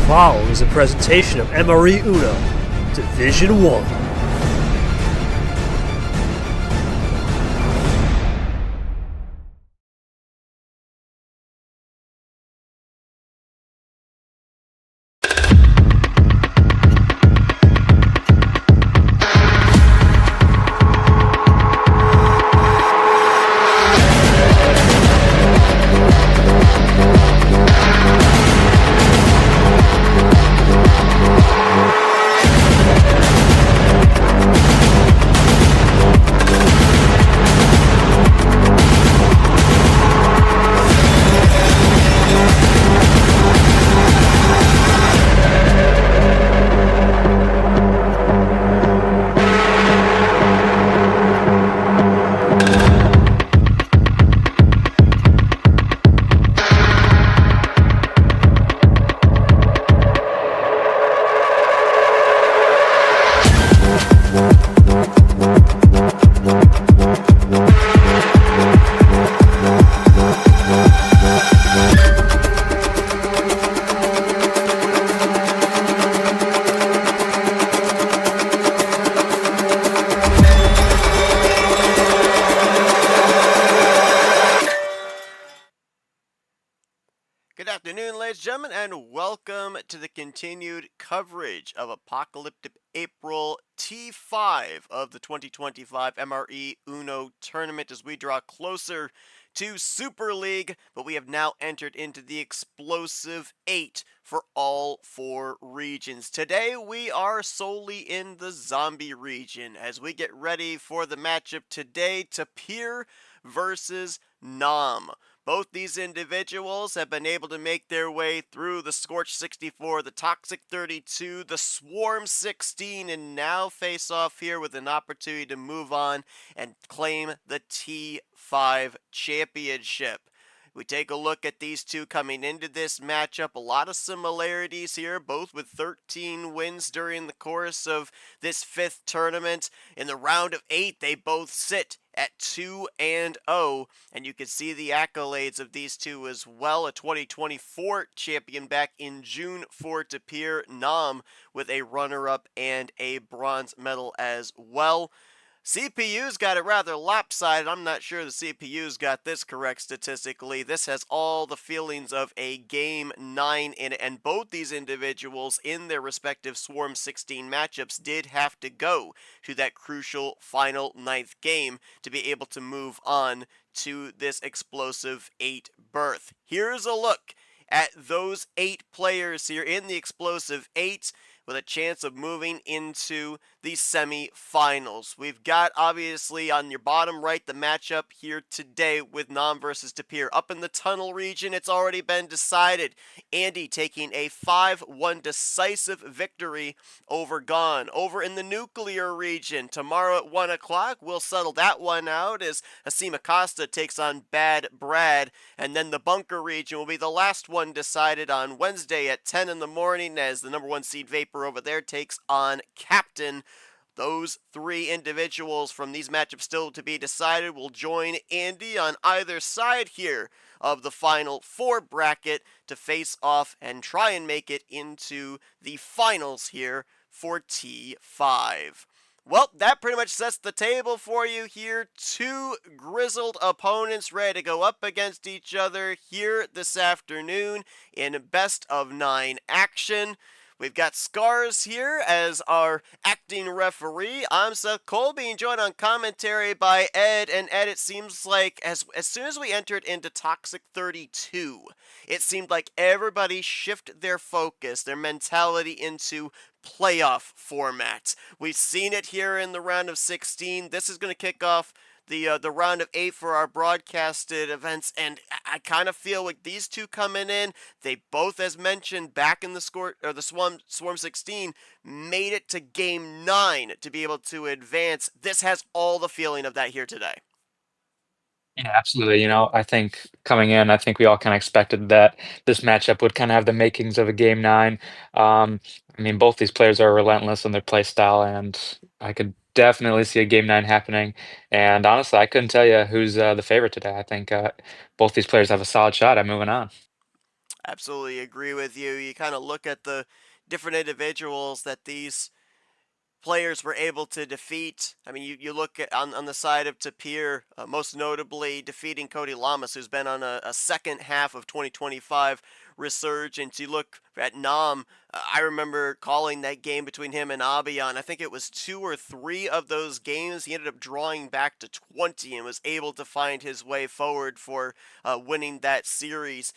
following is a presentation of MRE UNO, Division 1. Good afternoon, ladies and gentlemen, and welcome to the continued coverage of Apocalyptic April T5 of the 2025 MRE UNO tournament as we draw closer to Super League, but we have now entered into the explosive 8 for all 4 regions. Today we are solely in the zombie region as we get ready for the matchup today, Tapir versus Nam. Both these individuals have been able to make their way through the Scorch 64, the Toxic 32, the Swarm 16, and now face off here with an opportunity to move on and claim the T5 championship. We take a look at these two coming into this matchup. A lot of similarities here, both with 13 wins during the course of this 5th tournament. In the round of 8, they both sit at 2-0, and you can see the accolades of these two as well. A 2024 champion back in June for Tapir, Nam with a runner-up and a bronze medal as well. CPU's got it rather lopsided. I'm not sure the CPU's got this correct statistically. This has all the feelings of a Game 9 in it, and both these individuals in their respective Swarm 16 matchups did have to go to that crucial final 9th game to be able to move on to this explosive 8 berth. Here's a look at those 8 players here in the explosive 8 with a chance of moving into the semi-finals. We've got, obviously, on your bottom right, the matchup here today with Nam versus Tapir. Up in the tunnel region, it's already been decided. Andy taking a 5-1 decisive victory over Gone. Over in the nuclear region, tomorrow at 1 o'clock, we'll settle that one out as Hasim Acosta takes on Bad Brad. And then the bunker region will be the last one decided on Wednesday at 10 in the morning as the number 1 seed Vapor over there takes on Captain. Those 3 individuals from these matchups still to be decided will join Andy on either side here of the final 4 bracket to face off and try and make it into the finals here for T5. Well, that pretty much sets the table for you here. 2 grizzled opponents ready to go up against each other here this afternoon in best of 9 action. We've got Scars here as our acting referee. I'm Seth Cole, being joined on commentary by Ed. And Ed, it seems like as soon as we entered into Toxic 32, it seemed like everybody shifted their focus, their mentality into playoff format. We've seen it here in the round of 16. This is going to kick off the round of 8 for our broadcasted events, and I kind of feel like these two coming in, they both, as mentioned back in the Swarm 16, made it to Game 9 to be able to advance. This has all the feeling of that here today. Yeah, absolutely. I think coming in, I think we all kind of expected that this matchup would kind of have the makings of a game 9. I mean, both these players are relentless in their play style, and I could definitely see a game 9 happening. And honestly, I couldn't tell you who's the favorite today. I think both these players have a solid shot at moving on. Absolutely agree with you. You kind of look at the different individuals that these players were able to defeat. I mean, you look at on the side of Tapir, most notably defeating Cody Lamas, who's been on a second half of 2025 resurgence. You look at Nam. I remember calling that game between him and Abiyan. I think it was 2 or 3 of those games. He ended up drawing back to 20 and was able to find his way forward for winning that series.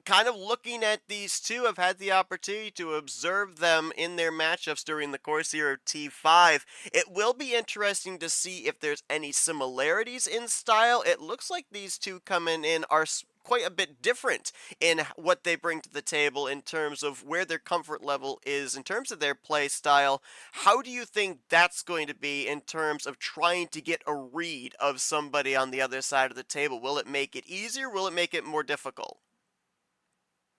Kind of looking at these two, I've had the opportunity to observe them in their matchups during the course here of T5. It will be interesting to see if there's any similarities in style. It looks like these two coming in are quite a bit different in what they bring to the table in terms of where their comfort level is, in terms of their play style. How do you think that's going to be in terms of trying to get a read of somebody on the other side of the table? Will it make it easier? Will it make it more difficult?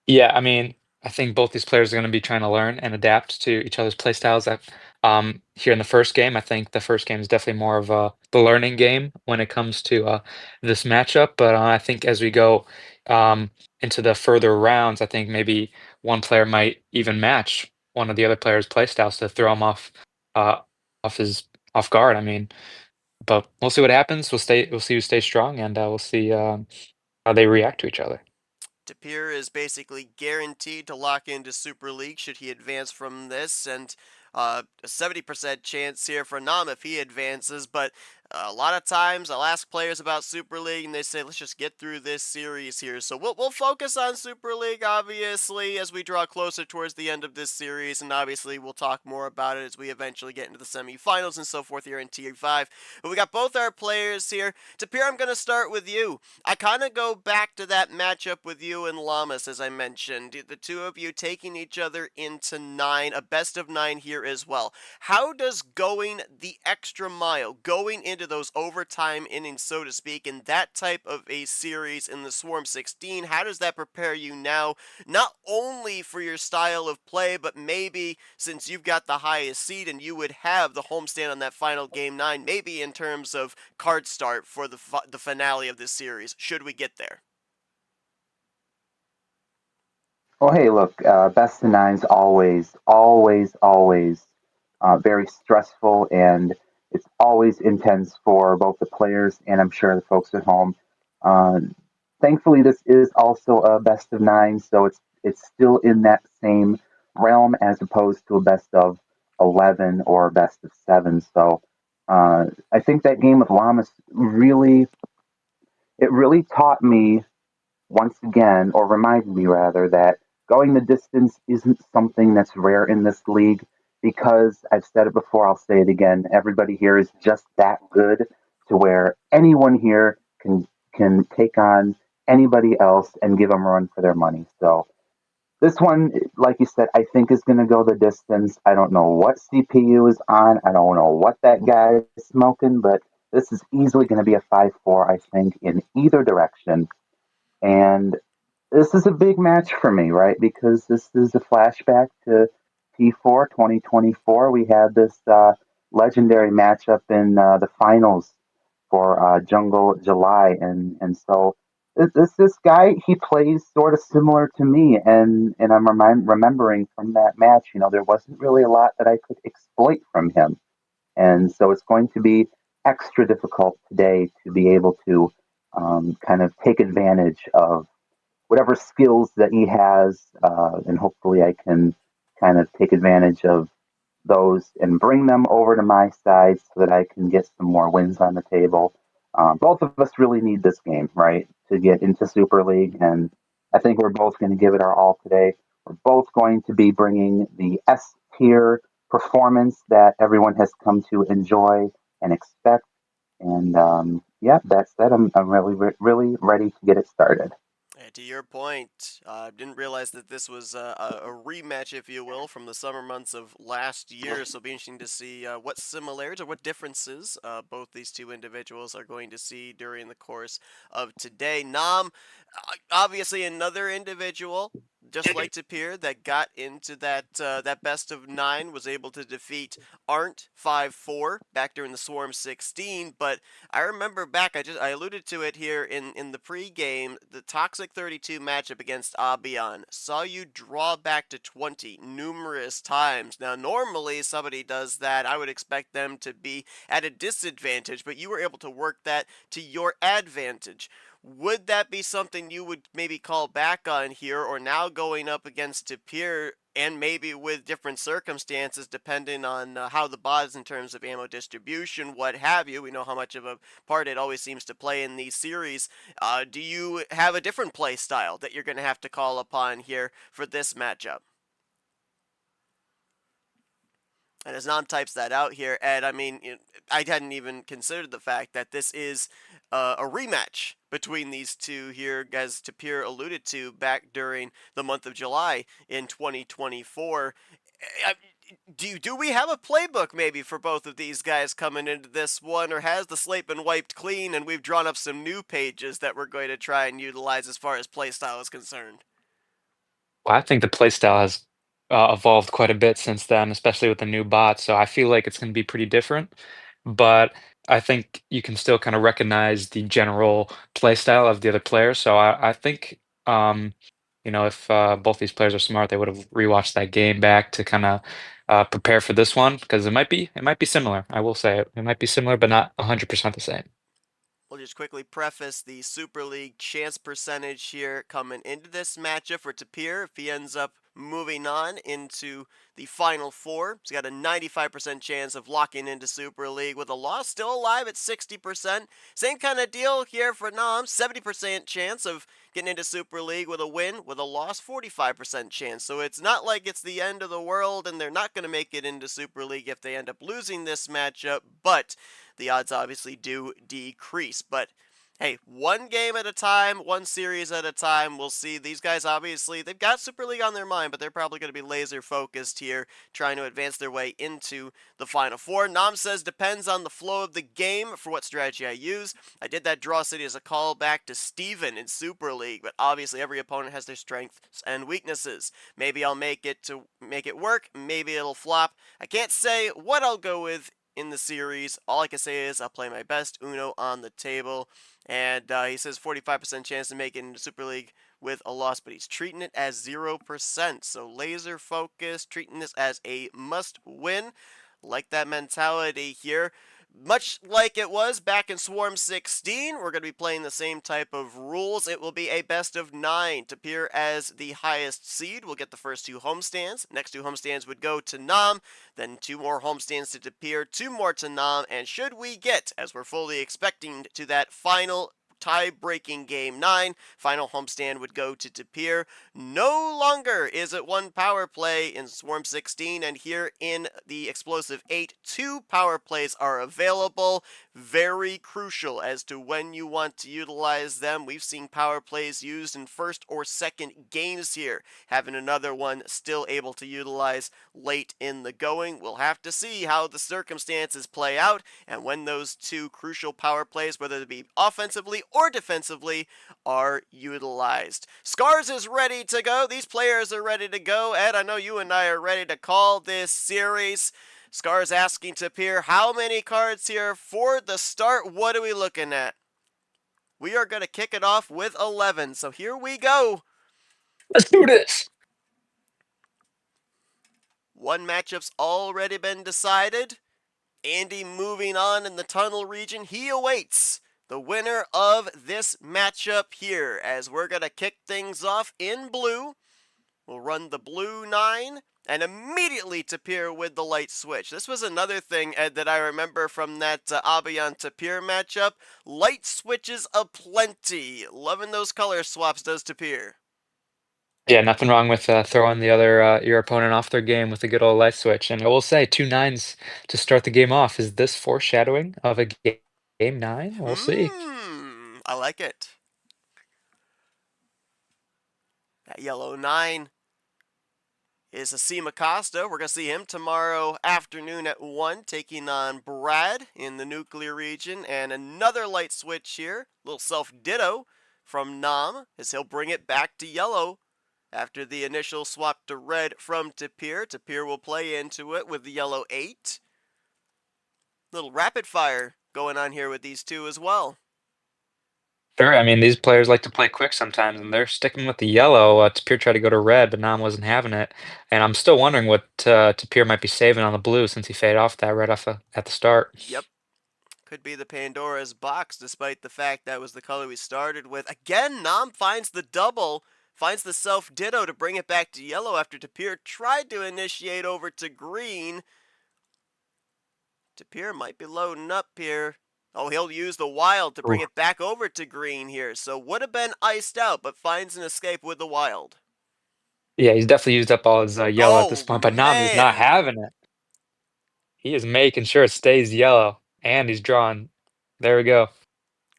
Yeah, I mean, I think both these players are going to be trying to learn and adapt to each other's play styles. Here in the first game, I think the first game is definitely more of the learning game when it comes to this matchup. But I think as we go um, into the further rounds, I think maybe one player might even match one of the other player's play styles to throw him uh, off his off guard. I mean, but we'll see what happens. We'll see who stays strong, and we'll see how they react to each other. Tapir is basically guaranteed to lock into Super League should he advance from this, and a 70% chance here for Nam if he advances. But a lot of times I'll ask players about Super League, and they say, let's just get through this series here. So we'll focus on Super League, obviously, as we draw closer towards the end of this series, and obviously we'll talk more about it as we eventually get into the semifinals and so forth here in Tier 5. But we got both our players here. Tapir, I'm going to start with you. I kind of go back to that matchup with you and Lamas, as I mentioned. The two of you taking each other into 9, a best of 9 here as well. How does going the extra mile, going into those overtime innings, so to speak, in that type of a series in the Swarm 16, how does that prepare you now, not only for your style of play, but maybe since you've got the highest seed and you would have the homestand on that final game 9, maybe in terms of card start for the finale of this series, should we get there? Well, hey, look, best of nines always very stressful, and it's always intense for both the players and I'm sure the folks at home. Uh, Thankfully, this is also a best of nine, so it's still in that same realm as opposed to a best of 11 or a best of 7. So I think that game with Lamas really taught me once again, or reminded me rather, that going the distance isn't something that's rare in this league because I've said it before, I'll say it again. Everybody here is just that good to where anyone here can take on anybody else and give them a run for their money. So this one, like you said, I think is going to go the distance. I don't know what CPU is on. I don't know what that guy is smoking, but this is easily going to be a 5-4, I think, in either direction. And this is a big match for me, right? Because this is a flashback to T4 2024. We had this legendary matchup in the finals for Jungle July, and so this guy he plays sort of similar to me, and I'm remembering from that match, there wasn't really a lot that I could exploit from him, and so it's going to be extra difficult today to be able to kind of take advantage of whatever skills that he has, and hopefully I can kind of take advantage of those and bring them over to my side so that I can get some more wins on the table. Both of us really need this game, right, to get into Super League, and I think we're both going to give it our all today. We're both going to be bringing the S tier performance that everyone has come to enjoy and expect. And yeah, that said, I'm really ready to get it started. To your point, didn't realize that this was a rematch, if you will, from the summer months of last year. So it'll be interesting to see what similarities or what differences both these two individuals are going to see during the course of today. Nam, obviously another individual just like Tapir, that got into that best of 9, was able to defeat Arndt 5-4 back during the Swarm 16. But I remember back, I alluded to it here in the pregame, the Toxic 32 matchup against Abion saw you draw back to 20 numerous times. Now, normally somebody does that, I would expect them to be at a disadvantage, but you were able to work that to your advantage. Would that be something you would maybe call back on here, or now going up against Tapir, and maybe with different circumstances depending on how the bot is in terms of ammo distribution, what have you? We know how much of a part it always seems to play in these series. Do you have a different play style that you're going to have to call upon here for this matchup? And as Nam types that out here, Ed, I mean, I hadn't even considered the fact that this is a rematch between these two here, as Tapir alluded to back during the month of July in 2024. Do we have a playbook maybe for both of these guys coming into this one, or has the slate been wiped clean and we've drawn up some new pages that we're going to try and utilize as far as playstyle is concerned? Well, I think the playstyle has evolved quite a bit since then, especially with the new bot. So I feel like it's going to be pretty different. But I think you can still kind of recognize the general playstyle of the other players. So I think, if both these players are smart, they would have rewatched that game back to kind of prepare for this one, because it might be similar. I will say it might be similar, but not 100% the same. We'll just quickly preface the Super League chance percentage here coming into this matchup for Tapir. If he ends up moving on into the Final Four, he's got a 95% chance of locking into Super League. With a loss, still alive at 60%. Same kind of deal here for Nam, 70% chance of getting into Super League. With a win, with a loss, 45% chance. So it's not like it's the end of the world and they're not going to make it into Super League if they end up losing this matchup, but the odds obviously do decrease. But hey, one game at a time, one series at a time. We'll see. These guys, obviously, they've got Super League on their mind, but they're probably going to be laser focused here, trying to advance their way into the Final Four. Nam says, depends on the flow of the game for what strategy I use. I did that Draw City as a callback to Steven in Super League, but obviously every opponent has their strengths and weaknesses. Maybe I'll make it work. Maybe it'll flop. I can't say what I'll go with in the series. All I can say is I'll play my best Uno on the table. And he says 45% chance to make it into Super League with a loss, but he's treating it as 0%. So laser focused, treating this as a must win. Like that mentality here. Much like it was back in Swarm 16, we're going to be playing the same type of rules. It will be a best of 9. Tapir as the highest seed will get the first 2 homestands. Next 2 homestands would go to Nam, then 2 more homestands to Tapir, 2 more to Nam, and should we get, as we're fully expecting, to that final tie-breaking Game 9, final homestand would go to Tapir. No longer is it 1 power play in Swarm 16, and here in the Explosive 8, 2 power plays are available. Very crucial as to when you want to utilize them. We've seen power plays used in first or second games here. Having another one still able to utilize late in the going. We'll have to see how the circumstances play out and when those 2 crucial power plays, whether it be offensively or defensively, are utilized. Scars is ready to go. These players are ready to go. Ed, I know you and I are ready to call this series. Scars asking Tapir, how many cards here for the start? What are we looking at? We are going to kick it off with 11. So here we go. Let's do this. One matchup's already been decided. Andy moving on in the tunnel region. He awaits the winner of this matchup here, as we're going to kick things off in blue. We'll run the blue 9 and immediately Tapir with the light switch. This was another thing, Ed, that I remember from that Abion Tapir matchup. Light switches aplenty. Loving those color swaps, does Tapir. Yeah, nothing wrong with throwing your opponent off their game with a good old light switch. And I will say, 2 9s to start the game off. Is this foreshadowing of a game 9? We'll see. I like it. That yellow 9 is Asim Acosta. We're going to see him tomorrow afternoon at 1, taking on Brad in the nuclear region. And another light switch here, little self-ditto from Nam, as he'll bring it back to yellow After the initial swap to red from Tapir, Tapir will play into it with the yellow 8. Little rapid fire going on here with these two as well. Sure, I mean, these players like to play quick sometimes, and they're sticking with the yellow. Tapir tried to go to red, but Nam wasn't having it. And I'm still wondering what Tapir might be saving on the blue since he faded off that right off at the start. Yep. Could be the Pandora's box, despite the fact that was the color we started with. Again, Nam finds the double, finds the self-ditto to bring it back to yellow after Tapir tried to initiate over to green. Tapir might be loading up here. Oh, he'll use the wild to bring Ooh. it back over to green here. So would have been iced out, but finds an escape with the wild. Yeah, he's definitely used up all his yellow at this Oh, point, but Nam is not man. having it. He is making sure it stays yellow, and he's drawing. There we go.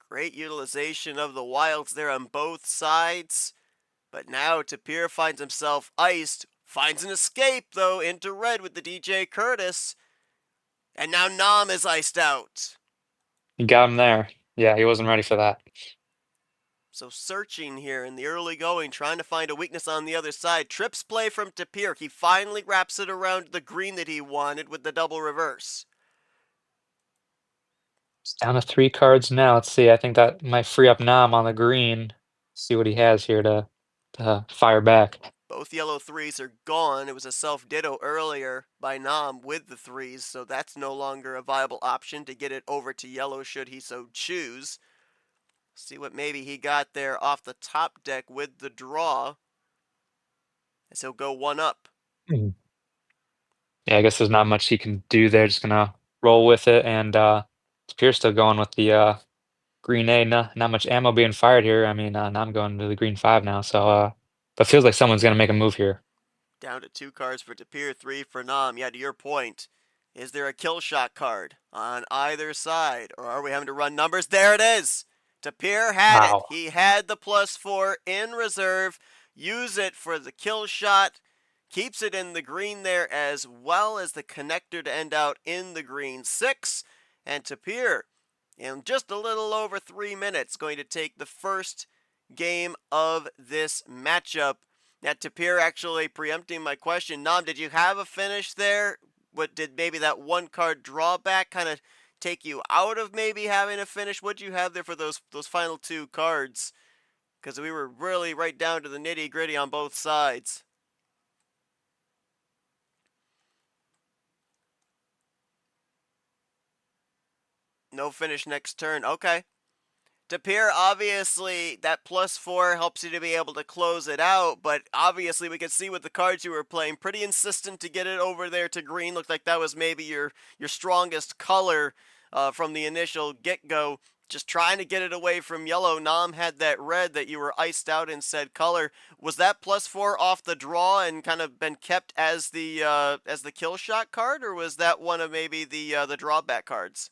Great utilization of the wilds there on both sides. But now Tapir finds himself iced. Finds an escape, though, into red with the DJ Curtis. And now Nam is iced out. He got him there. Yeah, he wasn't ready for that. So searching here in the early going, trying to find a weakness on the other side. Trips play from Tapir. He finally wraps it around the green that he wanted with the double reverse. It's down to 3 cards now. Let's see. I think that might free up Nam on the green. See what he has here to fire back. Both yellow 3s are gone. It was a self-ditto earlier by Nam with the 3s, so that's no longer a viable option to get it over to yellow should he so choose. See what maybe he got there off the top deck with the draw, as he'll go 1 up. Mhm. Yeah, I guess there's not much he can do there. Just gonna roll with it, and Spear's still going with the green A. Not much ammo being fired here. I mean, now I'm going to the green 5 now. So, but feels like someone's gonna make a move here. Down to 2 cards for Tapir, 3 for Nam. Yeah, to your point, is there a kill shot card on either side, or are we having to run numbers? There it is. Tapir had it. Wow. He had the +4 in reserve. Use it for the kill shot. Keeps it in the green there, as well as the connector to end out in the green 6. And Tapir, in just a little over 3 minutes, going to take the first game of this matchup. Now, Tapir actually preempting my question. Nam, did you have a finish there? What did maybe that 1 card drawback kind of take you out of maybe having a finish? What did you have there for those final 2 cards? Because we were really right down to the nitty gritty on both sides. No finish next turn. Okay. Tapir, obviously, that +4 helps you to be able to close it out, but obviously we could see with the cards you were playing, pretty insistent to get it over there to green. Looked like that was maybe your strongest color from the initial get-go. Just trying to get it away from yellow. Nam had that red that you were iced out in said color. Was that +4 off the draw and kind of been kept as the kill shot card, or was that one of maybe the drawback cards?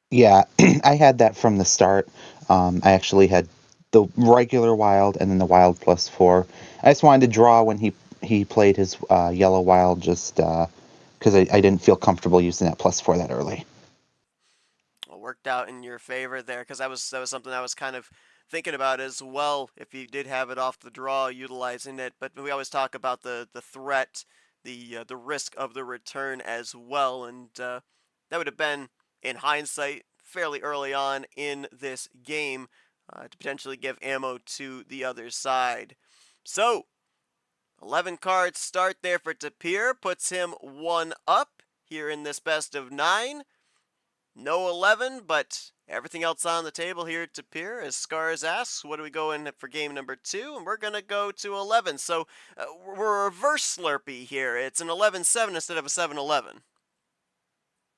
Yeah, I had that from the start. I actually had the regular wild and then the wild +4. I just wanted to draw when he played his yellow wild just because I didn't feel comfortable using that +4 that early. Well, worked out in your favor there, because that was something I was kind of thinking about as well. If you did have it off the draw, utilizing it, but we always talk about the threat, the risk of the return as well, and that would have been, in hindsight, fairly early on in this game to potentially give ammo to the other side. So 11 cards start there for Tapir, puts him 1 up here in this best of 9. No 11, but everything else on the table here at Tapir, as Scars asks, what do we go in for game number 2? And we're going to go to 11. So we're reverse Slurpee here. It's an 11-7 instead of a 7-11.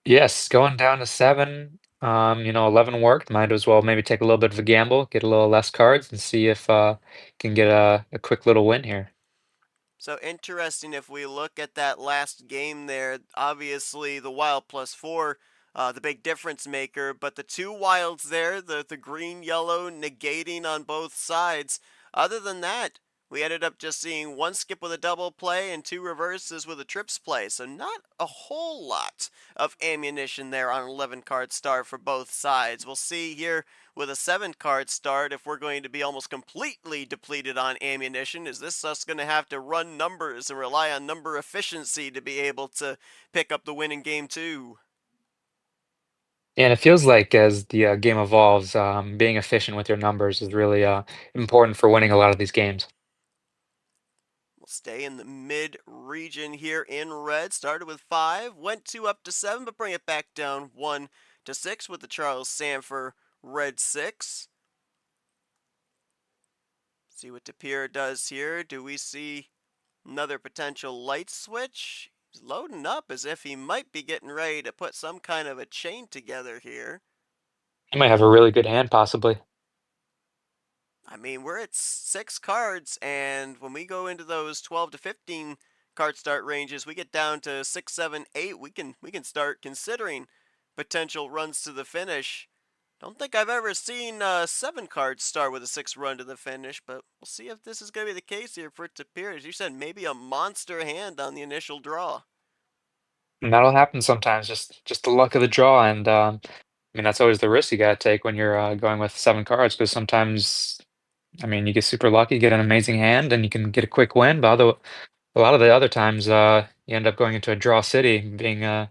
Yes, going down to 7. 11 worked. Might as well maybe take a little bit of a gamble, get a little less cards, and see if can get a quick little win here. So interesting, if we look at that last game there, obviously the wild +4, the big difference maker, but the 2 wilds there, the green, yellow negating on both sides. Other than that, we ended up just seeing one skip with a double play and two reverses with a trips play. So not a whole lot of ammunition there on an 11 card start for both sides. We'll see here with a 7 card start if we're going to be almost completely depleted on ammunition. Is this us going to have to run numbers and rely on number efficiency to be able to pick up the win in game 2? And it feels like as the game evolves, being efficient with your numbers is really important for winning a lot of these games. We'll stay in the mid region here in red. Started with 5, went 2 up to 7, but bring it back down 1 to 6 with the Charles Sanford red 6. See what Tapir does here. Do we see another potential light switch? He's loading up as if he might be getting ready to put some kind of a chain together here. You might have a really good hand, possibly. I mean, we're at 6 cards, and when we go into those 12 to 15 card start ranges, we get down to 6, 7, 8. We can start considering potential runs to the finish. Don't think I've ever seen 7 cards start with a 6 run to the finish, but we'll see if this is going to be the case here for Tapir. As you said, maybe a monster hand on the initial draw. And that'll happen sometimes, just the luck of the draw, and I mean that's always the risk you gotta take when you're going with 7 cards, because sometimes, I mean, you get super lucky, get an amazing hand, and you can get a quick win. But a lot of the other times, you end up going into a draw city, being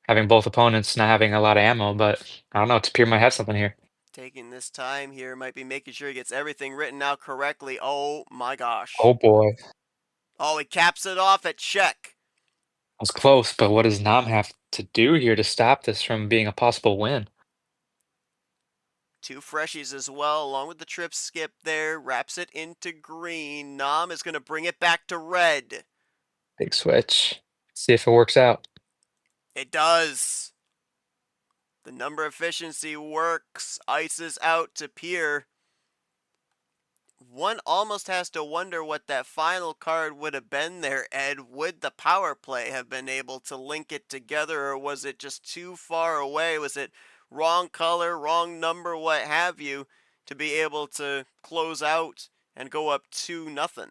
having both opponents not having a lot of ammo. But I don't know, Tapir might have something here. Taking this time here, might be making sure he gets everything written out correctly. Oh my gosh. Oh boy, Oh, he caps it off at check. was close. But what does Nam have to do here to stop this from being a possible win? 2 freshies as well, along with the trip skip there. Wraps it into green. Nam is going to bring it back to red. Big switch. See if it works out. It does. The number efficiency works. Ices out Tapir. One almost has to wonder what that final card would have been there, Ed. Would the power play have been able to link it together, or was it just too far away? Was it wrong color, wrong number, what have you, to be able to close out and go up 2-0?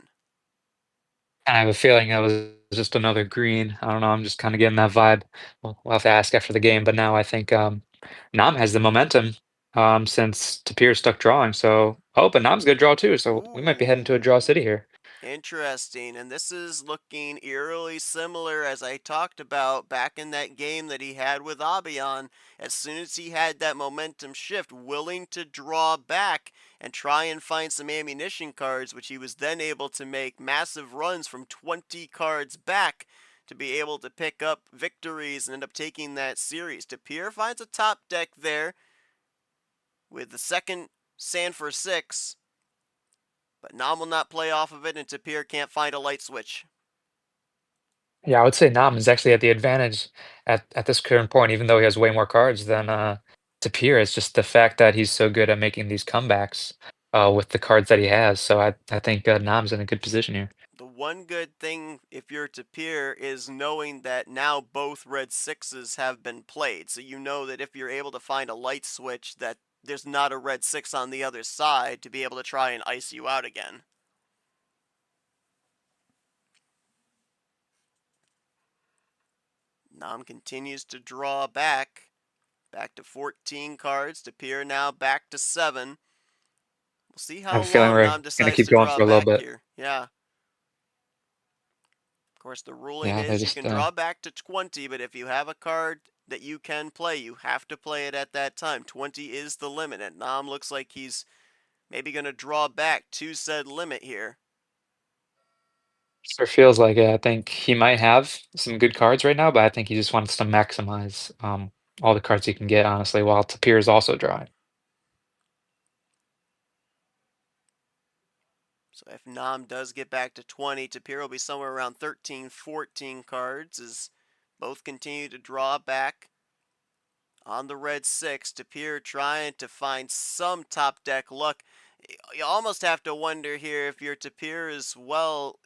I have a feeling that was just another green. I don't know. I'm just kind of getting that vibe. We'll have to ask after the game. But now I think Nam has the momentum since Tapir stuck drawing. So, oh, but Nam's going to draw too. So we might be heading to a draw Ooh. city here. Interesting, and this is looking eerily similar as I talked about back in that game that he had with Abion. As soon as he had that momentum shift, willing to draw back and try and find some ammunition cards, which he was then able to make massive runs from 20 cards back to be able to pick up victories and end up taking that series. Tapir finds a top deck there with the second Sanford 6. But Nam will not play off of it, and Tapir can't find a light switch. Yeah, I would say Nam is actually at the advantage at this current point, even though he has way more cards than Tapir. It's just the fact that he's so good at making these comebacks with the cards that he has. So I think Nam's in a good position here. The one good thing, if you're Tapir, is knowing that now both red 6s have been played. So you know that if you're able to find a light switch, that there's not a red 6 on the other side to be able to try and ice you out again. Nam continues to draw back to 14 cards. Tapir now back to 7. We'll see I have how a feeling long we're Nam gonna decides keep to going draw for a little back bit. here. Yeah. Of course, the ruling Yeah, they is you just can draw back to 20, but if you have a card that you can play, you have to play it at that time. 20 is the limit, and Nam looks like he's maybe going to draw back to said limit here. sure feels like it. I think he might have some good cards right now, but I think he just wants to maximize all the cards he can get, honestly, while Tapir is also drawing. So if Nam does get back to 20, Tapir will be somewhere around 13, 14 cards as both continue to draw back. On the red 6, Tapir trying to find some top deck luck. You almost have to wonder here if your Tapir as well.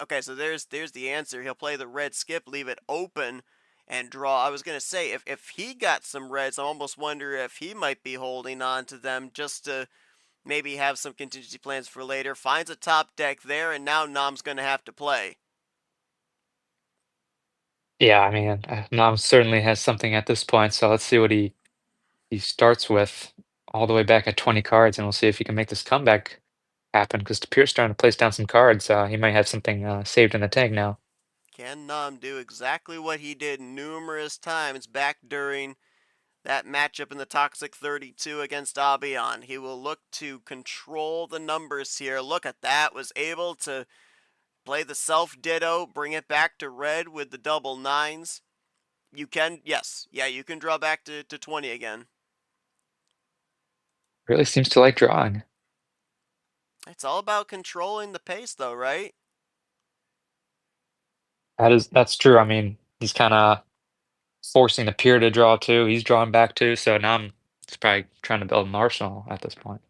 Okay, so there's the answer. He'll play the red skip, leave it open, and draw. I was going to say, if he got some reds, I almost wonder if he might be holding on to them just to maybe have some contingency plans for later. Finds a top deck there, and now Nam's going to have to play. Yeah, I mean, Nam certainly has something at this point, so let's see what he starts with all the way back at 20 cards, and we'll see if he can make this comeback happen, because Tapir's starting to place down some cards. He might have something saved in the tank now. Can Nam do exactly what he did numerous times back during that matchup in the Toxic 32 against Abion? He will look to control the numbers here. Look at that. Was able to play the self-ditto, bring it back to red with the double nines. You can, yes. Yeah, you can draw back to 20 again. Really seems to like drawing. It's all about controlling the pace, though, right? That's true. I mean, he's kind of forcing the peer to draw too. He's drawing back too, so now I'm just probably trying to build an arsenal at this point.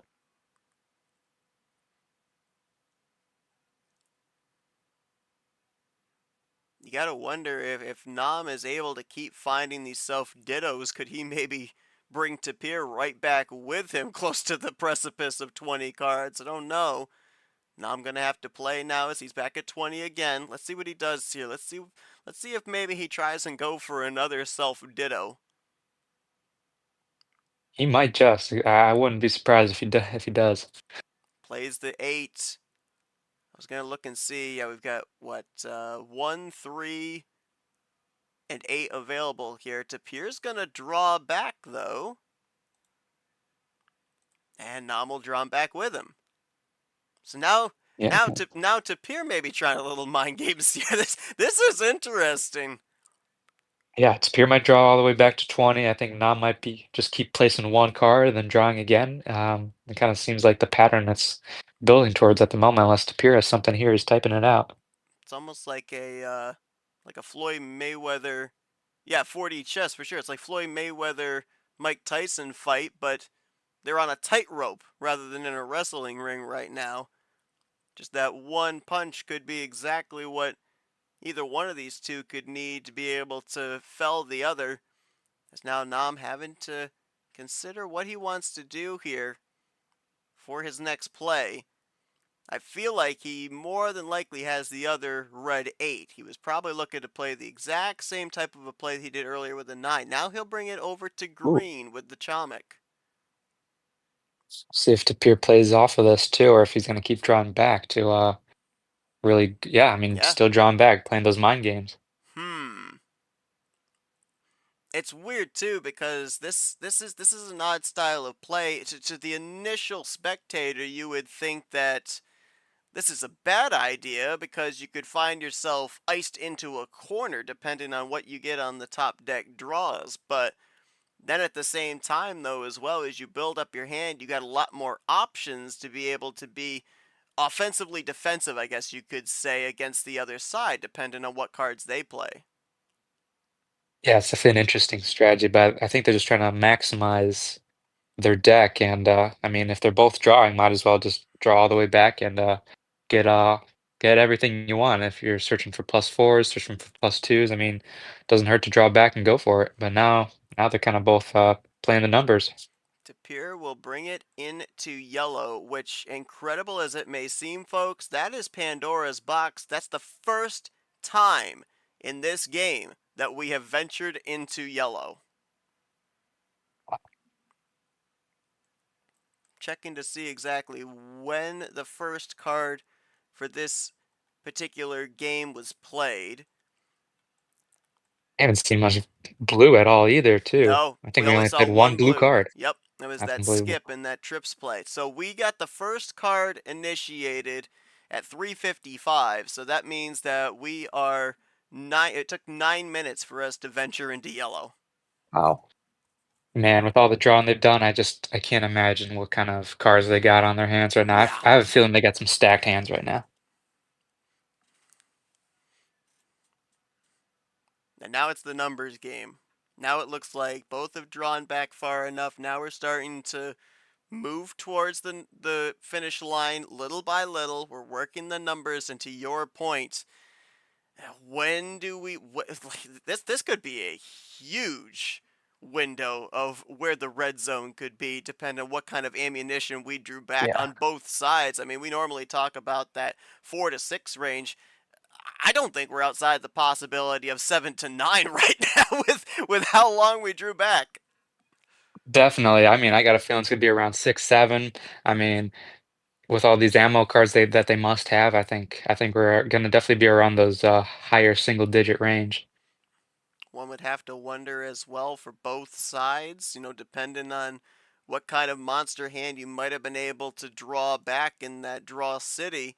You gotta wonder if Nam is able to keep finding these self-dittos, could he maybe bring Tapir right back with him close to the precipice of 20 cards? I don't know. Now I'm gonna have to play now as he's back at 20 again. Let's see what he does here. Let's see if maybe he tries and go for another self-ditto. He might just. I wouldn't be surprised if he does. Plays the 8. I was gonna look and see. Yeah, we've got what 1, 3, and 8 available here. Tapir's gonna draw back though, and Nam will draw him back with him. So now, Yeah, now Tapir may be trying a little mind games here. This is interesting. yeah. Tapir might draw all the way back to 20. I think Nam might be just keep placing one card and then drawing again. It kind of seems like the pattern that's building towards at the moment. Unless Tapir has something here, he's typing it out. It's almost like a Floyd Mayweather, yeah, 4D chess for sure. It's like Floyd Mayweather Mike Tyson fight, but they're on a tightrope rather than in a wrestling ring right now. Just that one punch could be exactly what either one of these two could need to be able to fell the other. As now Nam having to consider what he wants to do here for his next play. I feel like he more than likely has the other red 8. He was probably looking to play the exact same type of a play he did earlier with the 9. Now he'll bring it over to Ooh. green with the Chomic. See if Tapir plays off of this too, or if he's gonna keep drawing back to really. Yeah, I mean, Yeah. still drawing back, playing those mind games. It's weird too because this is an odd style of play. To the initial spectator, you would think that this is a bad idea because you could find yourself iced into a corner depending on what you get on the top deck draws. But then at the same time, though, as well as you build up your hand, you got a lot more options to be able to be offensively defensive, I guess you could say, against the other side, depending on what cards they play. Yeah, it's definitely an interesting strategy, but I think they're just trying to maximize their deck. And I mean, if they're both drawing, might as well just draw all the way back and get uh get everything you want. If you're searching for plus fours, searching for plus twos, I mean, doesn't hurt to draw back and go for it. But now they're kind of both playing the numbers. Tapir will bring it into yellow, which, incredible as it may seem, folks, that is Pandora's box. That's the first time in this game that we have ventured into yellow. Checking to see exactly when the first card for this particular game was played. I haven't seen much blue at all either, too. No, I think we we only only saw played one one blue blue. card. Yep, it was That's that unbelievable. skip and that trips play. So we got the first card initiated at 3:55. So that means that we are it took 9 minutes for us to venture into yellow. Wow. Man, with all the drawing they've done, I can't imagine what kind of cards they got on their hands right now. Yeah. I have a feeling they got some stacked hands right now. And now it's the numbers game. Now it looks like both have drawn back far enough. Now we're starting to move towards the finish line little by little. We're working the numbers, and to your point, when do we this could be a huge window of where the red zone could be, depending on what kind of ammunition we drew back Yeah. on both sides. I mean, we normally talk about that 4 to 6 range. I don't think we're outside the possibility of 7 to 9 right now with how long we drew back. Definitely. I mean, I got a feeling it's gonna be around 6, 7. I mean, with all these ammo cards that they must have, I think we're gonna definitely be around those higher single digit range. One would have to wonder as well for both sides, depending on what kind of monster hand you might have been able to draw back in that draw city.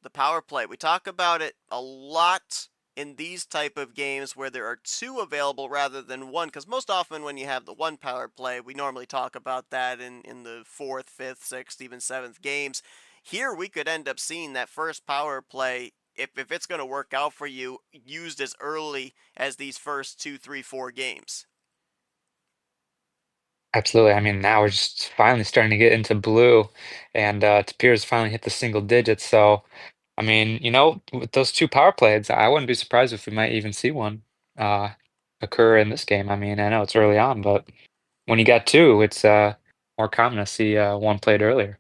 The power play. We talk about it a lot in these type of games where there are two available rather than one, because most often when you have the one power play, we normally talk about that in the fourth, fifth, sixth, even seventh games. Here we could end up seeing that first power play, if it's going to work out for you, used as early as these first 2, 3, 4 games. Absolutely. I mean, now we're just finally starting to get into blue, and Tapir's finally hit the single digits. So, I mean, with those two power plays, I wouldn't be surprised if we might even see one uh, occur in this game. I mean, I know it's early on, but when you got two, it's more common to see one played earlier.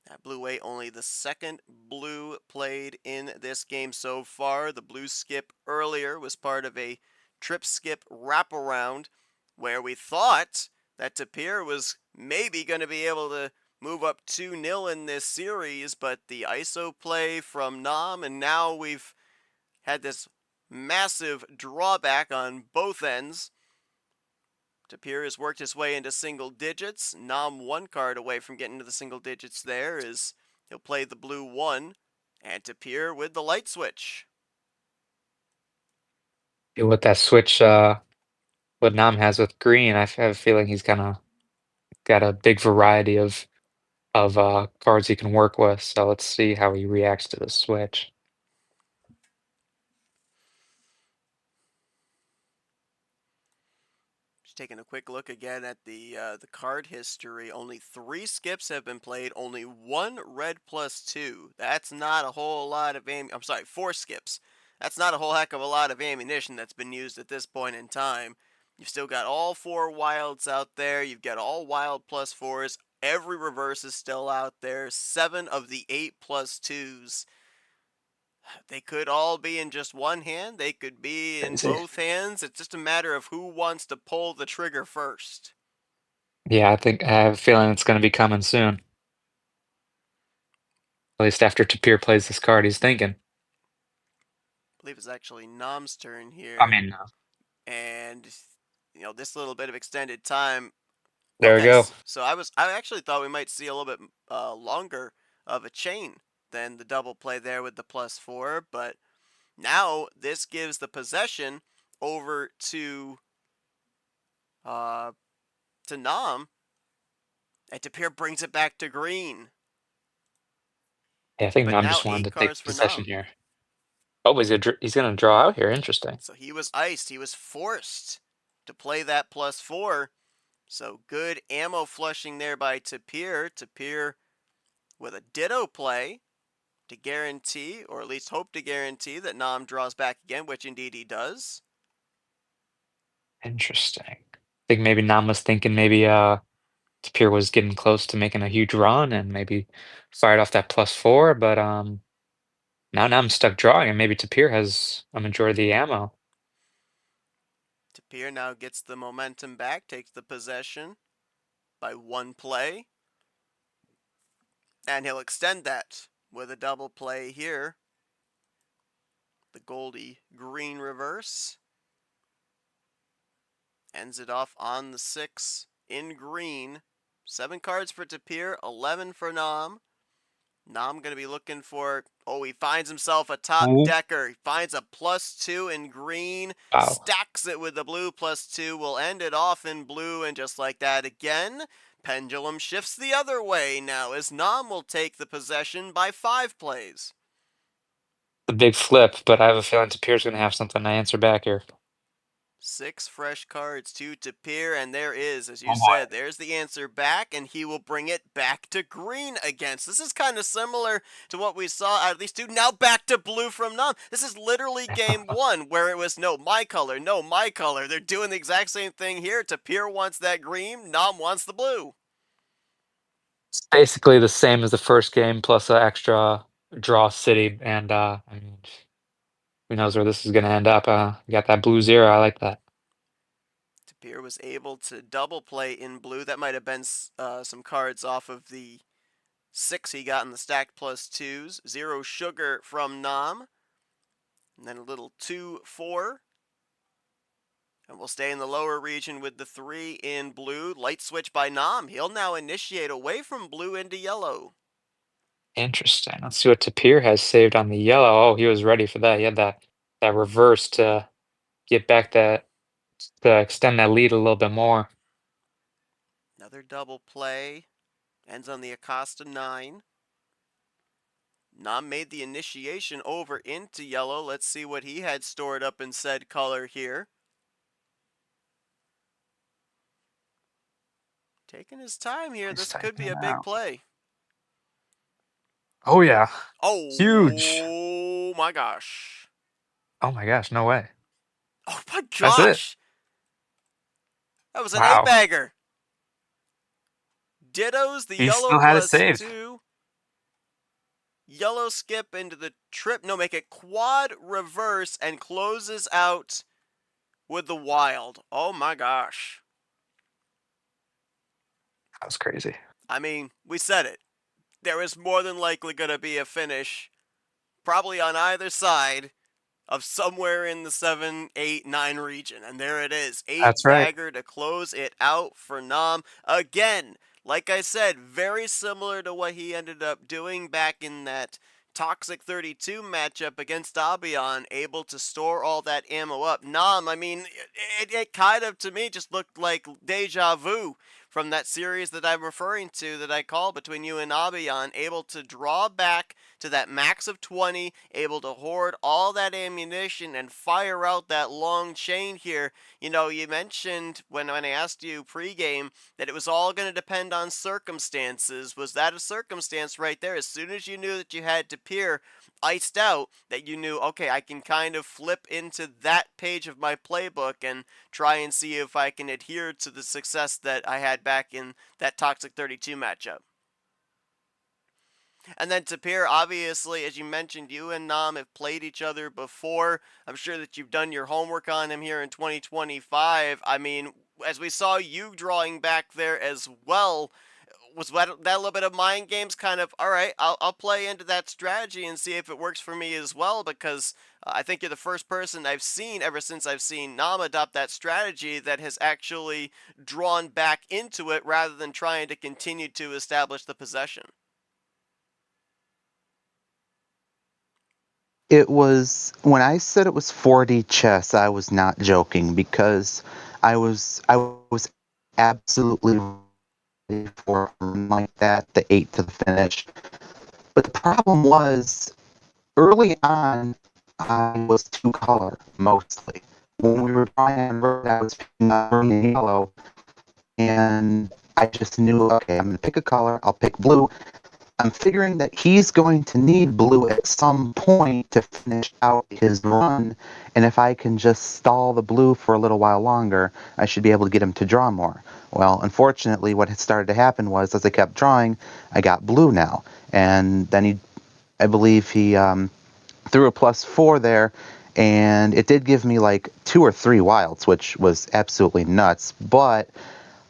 That blue way only the second blue played in this game so far. The blue skip earlier was part of a trip skip wraparound where we thought that Tapir was maybe going to be able to move up 2-0 in this series, but the ISO play from Nam, and now we've had this massive drawback on both ends. Tapir has worked his way into single digits. Nam one card away from getting to the single digits there is he'll play the blue 1, and Tapir with the light switch. With that switch, what Nam has with green, have a feeling he's kind of got a big variety of cards he can work with. So let's see how he reacts to the switch. Just taking a quick look again at the card history. Only 3 skips have been played. Only 1 red +2. That's not a whole lot of I'm sorry, 4 skips. That's not a whole heck of a lot of ammunition that's been used at this point in time. You've still got all 4 wilds out there. You've got all wild +4s. Every reverse is still out there. 7 of the 8 +2s. They could all be in just one hand. They could be in Crazy. both hands. It's just a matter of who wants to pull the trigger first. Yeah, I have a feeling it's going to be coming soon. At least after Tapir plays this card, he's thinking. I believe it's actually Nam's turn I here. mean, And this little bit of extended time. there we Okay, go. so I actually thought we might see a little bit longer of a chain than the double play there with the +4, but now this gives the possession over uh to Nam, and Tapir brings it back to green. Yeah, I think But Nam now just 8 wanted to cards take for possession Nam. here. Oh, he's gonna draw out here. Interesting. So he was iced. He was forced to play that +4. So good ammo flushing there by Tapir. Tapir with a ditto play to guarantee, or at least hope to guarantee, that Nam draws back again, which indeed he does. Interesting. I think maybe Nam was thinking maybe Tapir was getting close to making a huge run and maybe fired off that +4, but now Nam's stuck drawing and maybe Tapir has a majority of the ammo. Tapir now gets the momentum back, takes the possession by 1 play, and he'll extend that with a double play here. The Goldie green reverse ends it off on the 6 in green. 7 cards for Tapir, 11 for Nam. Nam going to be looking for, he finds himself a top Ooh, decker. He finds a +2 in green, wow. stacks it with the blue +2, will end it off in blue, and just like that again, pendulum shifts the other way now as Nam will take the possession by 5 plays. The big flip, but I have a feeling Tapir's gonna have something to answer back here. 6 fresh cards to Tapir, and there is, as you Oh said, boy. there's the answer back, and he will bring it back to green again. So this is kind of similar to what we saw out of these two. Now back to blue from Nam. This is literally game 1, where it was no, my color, no, my color. They're doing the exact same thing here. Tapir wants that green, Nam wants the blue. It's basically the same as the first game plus an extra draw city, and I mean, who knows where this is gonna end up? You got that blue 0. I like that. Tapir was able to double play in blue. That might have been some cards off of the 6 he got in the stacked plus 2s. 0 sugar from Nam. And then a little 2-4. And we'll stay in the lower region with the 3 in blue. Light switch by Nam. He'll now initiate away from blue into yellow. Interesting. Let's see what Tapir has saved on the yellow. Oh, he was ready for that. He had that reverse to get back to extend that lead a little bit more. Another double play. Ends on the Acosta 9. Nam made the initiation over into yellow. Let's see what he had stored up in said color here. Taking his time here. He's This could be typing a it big out. play. Oh yeah. Huge. Oh my gosh. Oh my gosh, no way. Oh my That's it. gosh. That was an Wow. 8-bagger. Dittos the He yellow still had it plus saved. 2. Yellow skip into the trip. No, make it quad reverse and closes out with the wild. Oh my gosh. That was crazy. I mean, we said it. There is more than likely going to be a finish, probably on either side of somewhere in the 7, 8, 9 region. And there it is. That's right. 8-bagger to close it out for Nam. Again, like I said, very similar to what he ended up doing back in that Toxic 32 matchup against Abion, able to store all that ammo up. Nam, I mean, it kind of, to me, just looked like deja vu from that series that I'm referring to that I call between you and Abion, able to draw back to that max of 20, able to hoard all that ammunition and fire out that long chain here. You know, you mentioned when I asked you pregame that it was all going to depend on circumstances. Was that a circumstance right there? As soon as you knew that you had Tapir iced out, that you knew, okay, I can kind of flip into that page of my playbook and try and see if I can adhere to the success that I had back in that Toxic 32 matchup. And then Tapir, obviously, as you mentioned, you and Nam have played each other before. I'm sure that you've done your homework on him here in 2025. I mean, as we saw you drawing back there as well, was that a little bit of mind games kind of, all right, I'll play into that strategy and see if it works for me as well, because I think you're the first person I've seen ever since I've seen Nam adopt that strategy that has actually drawn back into it rather than trying to continue to establish the possession. It was when I said it was 4D chess, I was not joking because I was absolutely ready for something like that, the 8 to the finish. But the problem was early on I was 2-color mostly. When we were trying red, I was picking up green and yellow, and I just knew, okay, I'm gonna pick a color, I'll pick blue. I'm figuring that he's going to need blue at some point to finish out his run, and if I can just stall the blue for a little while longer, I should be able to get him to draw more. Well, unfortunately, what had started to happen was, as I kept drawing, I got blue now, and then I believe he threw a +4 there, and it did give me like 2 or 3 wilds, which was absolutely nuts, but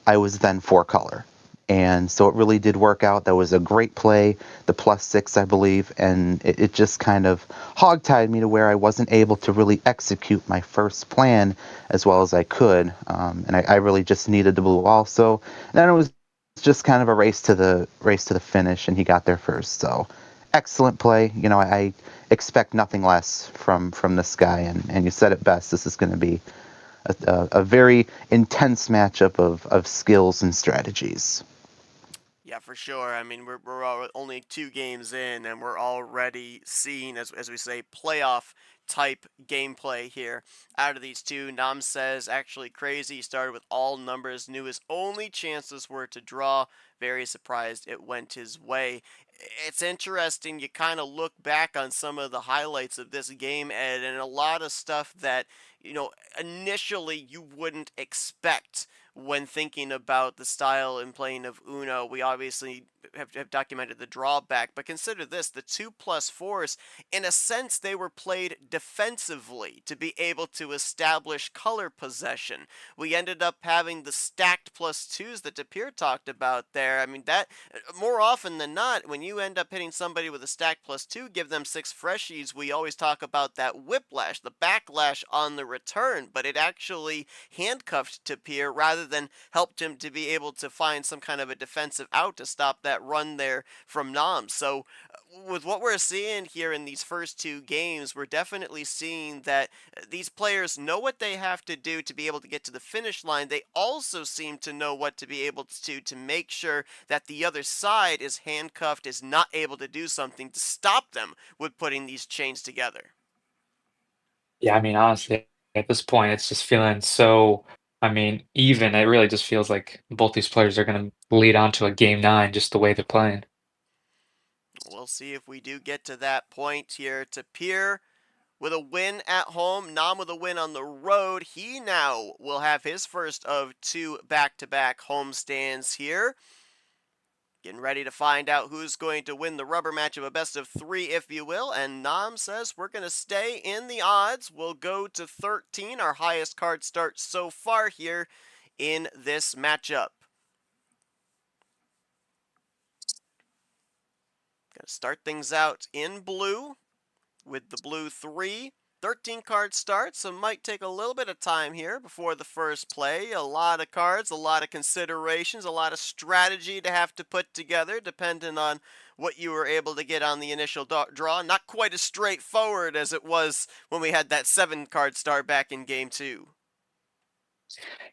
I was then 4-color. And so it really did work out. That was a great play, the +6, I believe, and it just kind of hogtied me to where I wasn't able to really execute my first plan as well as I could. And I really just needed the blue also. And then it was just kind of a race to the finish, and he got there first. So excellent play. You know, I expect nothing less from this guy. And you said it best. This is going to be a very intense matchup of skills and strategies. Yeah, for sure. I mean, we're only 2 games in, and we're already seeing, as we say, playoff type gameplay here out of these two. Nam says actually crazy. He started with all numbers, knew his only chances were to draw. Very surprised it went his way. It's interesting. You kind of look back on some of the highlights of this game, Ed, and a lot of stuff that, initially you wouldn't expect when thinking about the style and playing of Uno. We obviously have documented the drawback, but consider this: the 2+4s, in a sense, they were played defensively to be able to establish color possession. We ended up having the stacked +2s that Tapir talked about there. I mean, that more often than not, when you end up hitting somebody with a stacked +2, give them 6 freshies, we always talk about that whiplash, the backlash on the return, but it actually handcuffed Tapir rather than helped him to be able to find some kind of a defensive out to stop that run there from Nam. So with what we're seeing here in these first two games, we're definitely seeing that these players know what they have to do to be able to get to the finish line. They also seem to know what to be able to make sure that the other side is handcuffed, is not able to do something to stop them with putting these chains together. Yeah, I mean, honestly, at this point, it's just feeling so, I mean, even. It really just feels like both these players are going to lead on to a game nine just the way they're playing. We'll see if we do get to that point here. Tapir with a win at home, Nam with a win on the road. He now will have his first of 2 back-to-back homestands here. Getting ready to find out who's going to win the rubber match of a best of 3, if you will. And Nam says we're going to stay in the odds. We'll go to 13, our highest card start so far here in this matchup. Going to start things out in blue with the blue 3. 13 card start, so might take a little bit of time here before the first play. A lot of cards, a lot of considerations, a lot of strategy to have to put together depending on what you were able to get on the initial draw. Not quite as straightforward as it was when we had that 7 card start back in game 2.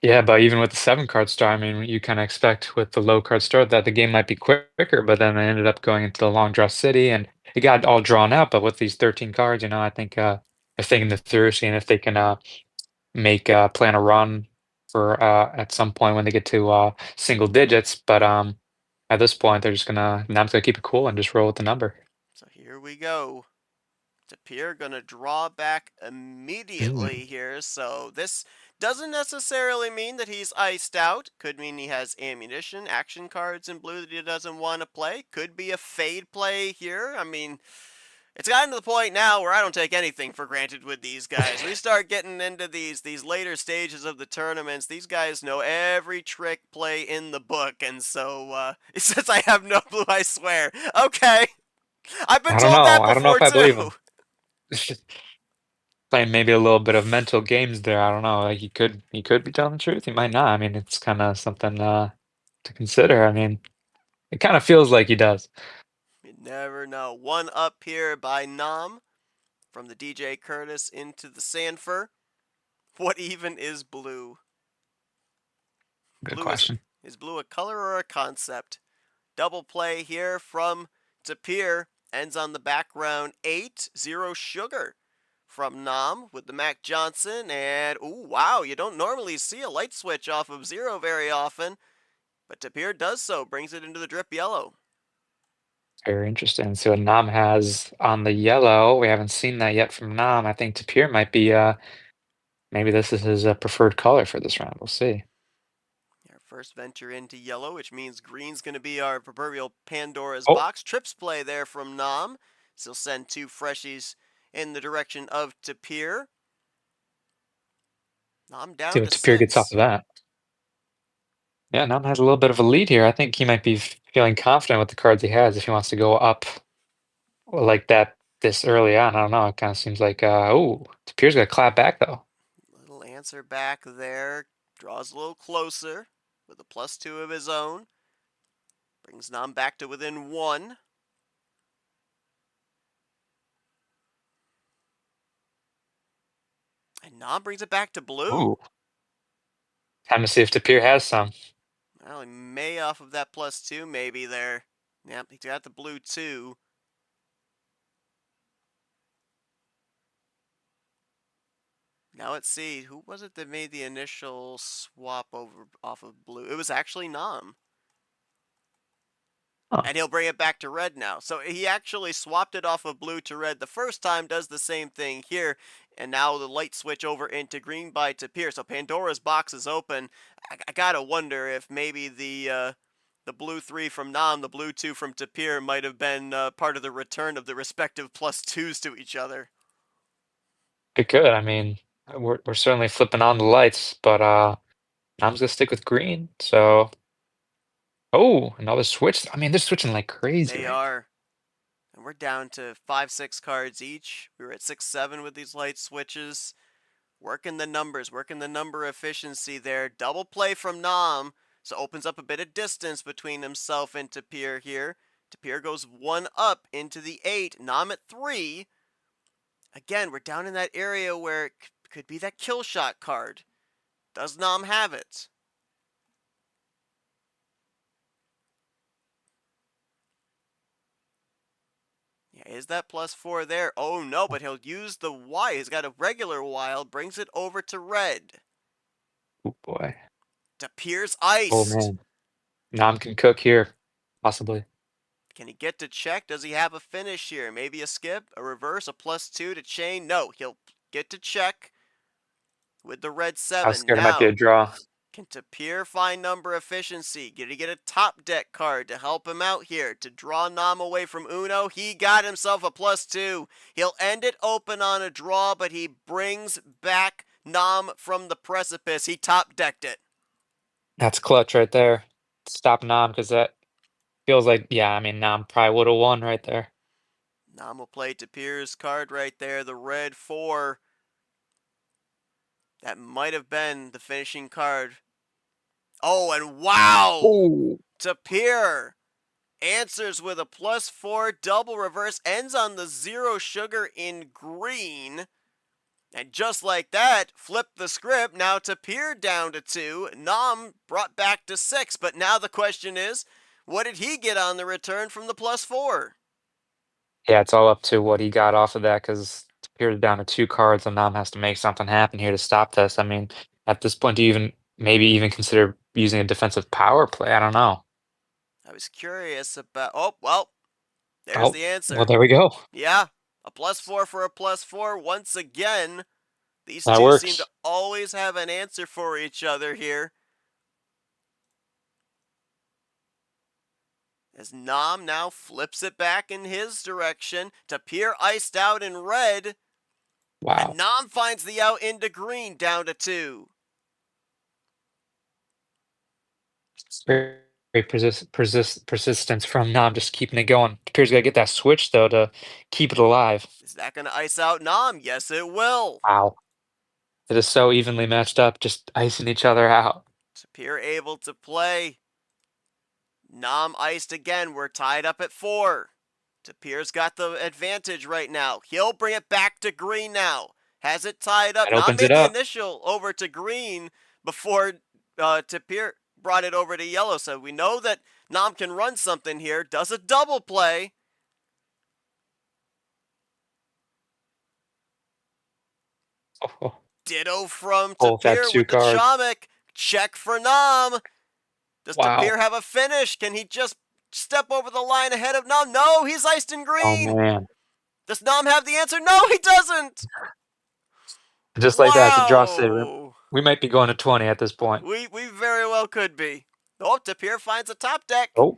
Yeah, but even with the 7 card start, I mean, you kind of expect with the low card start that the game might be quicker, but then I ended up going into the long draw city and it got all drawn out. But with these 13 cards, I think if they can the through, and if they can make plan a run for at some point when they get to single digits. But at this point, they're just gonna Nam's gonna keep it cool and just roll with the number. So here we go. Tapir gonna draw back immediately here, so this doesn't necessarily mean that he's iced out. Could mean he has ammunition, action cards in blue that he doesn't want to play. Could be a fade play here. I mean, it's gotten to the point now where I don't take anything for granted with these guys. We start getting into these later stages of the tournaments. These guys know every trick play in the book, and so since I have no clue, I swear. Okay, I've been I don't told know. that I don't know before if I believe too. him. Playing maybe a little bit of mental games there. I don't know. Like he could be telling the truth. He might not. I mean, it's kind of something to consider. I mean, it kind of feels like he does. You never know. One up here by Nam from the DJ Curtis into the Sanford. What even is blue? Good Blue question. is blue a color or a concept? Double play here from Tapir. Ends on the background 8. 0 sugar from Nam with the Mac Johnson. And, ooh, wow, you don't normally see a light switch off of 0 very often. But Tapir does so, brings it into the drip yellow. Very interesting. So Nam has on the yellow. We haven't seen that yet from Nam. I think Tapir might be maybe this is his preferred color for this round. We'll see. Our first venture into yellow, which means green's going to be our proverbial Pandora's Oh, box. Trips play there from Nam. So he'll send 2 freshies in the direction of Tapir. Nam see down what to Tapir gets off 6. of that. Yeah, Nam has a little bit of a lead here. I think he might be feeling confident with the cards he has if he wants to go up like that this early on. I don't know. It kind of seems like oh, Tapir's gonna clap back though. Little answer back there. Draws a little closer with a +2 of his own. Brings Nam back to within 1. And Nam brings it back to blue. Ooh, time to see if Tapir has some. Well, he may off of that +2, maybe there. Yep, he's got the blue too. Now let's see, who was it that made the initial swap off of blue? It was actually Nam. Huh. And he'll bring it back to red now. So he actually swapped it off of blue to red the first time, does the same thing here, and now the light switch over into green by Tapir. So Pandora's box is open. I gotta wonder if maybe the blue 3 from Nam, the blue 2 from Tapir might have been part of the return of the respective +2s to each other. It could. I mean, we're certainly flipping on the lights, but I'm just gonna stick with green. So, oh, another switch. I mean, they're switching like crazy They right now. are. And we're down to 5-6 cards each. We were at 6-7 with these light switches. Working the numbers, working the number efficiency there. Double play from Nam. So opens up a bit of distance between himself and Tapir here. Tapir goes 1 up into the 8. Nam at 3. Again, we're down in that area where it could be that kill shot card. Does Nam have it? Yeah, is that +4 there? Oh no, but he'll use the Y. He's got a regular wild, brings it over to red. Oh boy. Tapir's Oh iced. man. Nam can cook here, possibly. Can he get to check? Does he have a finish here? Maybe a skip, a reverse, a +2 to chain? No, he'll get to check with the red I was 7. scared it might be a Now, draw. can Tapir find number efficiency? Did he get a top deck card to help him out here? To draw Nam away from Uno? He got himself a +2. He'll end it open on a draw, but he brings back Nam from the precipice. He top decked it. That's clutch right there. Stop Nam because that feels like, yeah, I mean, Nam probably would have won right there. Nam will play Tapir's card right there, the red 4. That might have been the finishing card. Oh, and wow! Oh, Tapir answers with a +4 double reverse, ends on the 0 sugar in green. And just like that, flip the script. Now Tapir down to 2. Nam brought back to 6. But now the question is, what did he get on the return from the +4? yeah, it's all up to what he got off of that because Tapir's down to 2 cards and Nam has to make something happen here to stop this. I mean, at this point, do you even maybe even consider using a defensive power play? I don't know. I was curious about. Oh, well, there's Oh, the well, answer. there we go. Yeah, a +4 for a +4 once again. These That two seem to works. always have an answer for each other here. As Nam now flips it back in his direction. Tapir iced out in red. And Wow. Nam finds the out into green, down to 2. Great persistence from Nam, just keeping it going. Tapir's got to get that switch though to keep it alive. Is that going to ice out Nam? Yes, it will. Wow. It is so evenly matched up, just icing each other out. Tapir able to play. Nam iced again. We're tied up at 4. Tapir's got the advantage right now. He'll bring it back to green now. Has it tied up. That Nam opens it made the up. initial over to green before Tapir brought it over to yellow. So we know that Nam can run something here. Does a double play. Oh, Ditto from oh, that Tapir with the 2 card. Chomic. Check for Nam. Does Tapir Wow. have a finish? Can he just step over the line ahead of Nam? No, he's iced in Oh green. man. Does Nam have the answer? No, he doesn't. Just like that, it's a draw city. Wow. We might be going to 20 at this point. We very well could be. Oh, Tapir finds a top deck. Oh,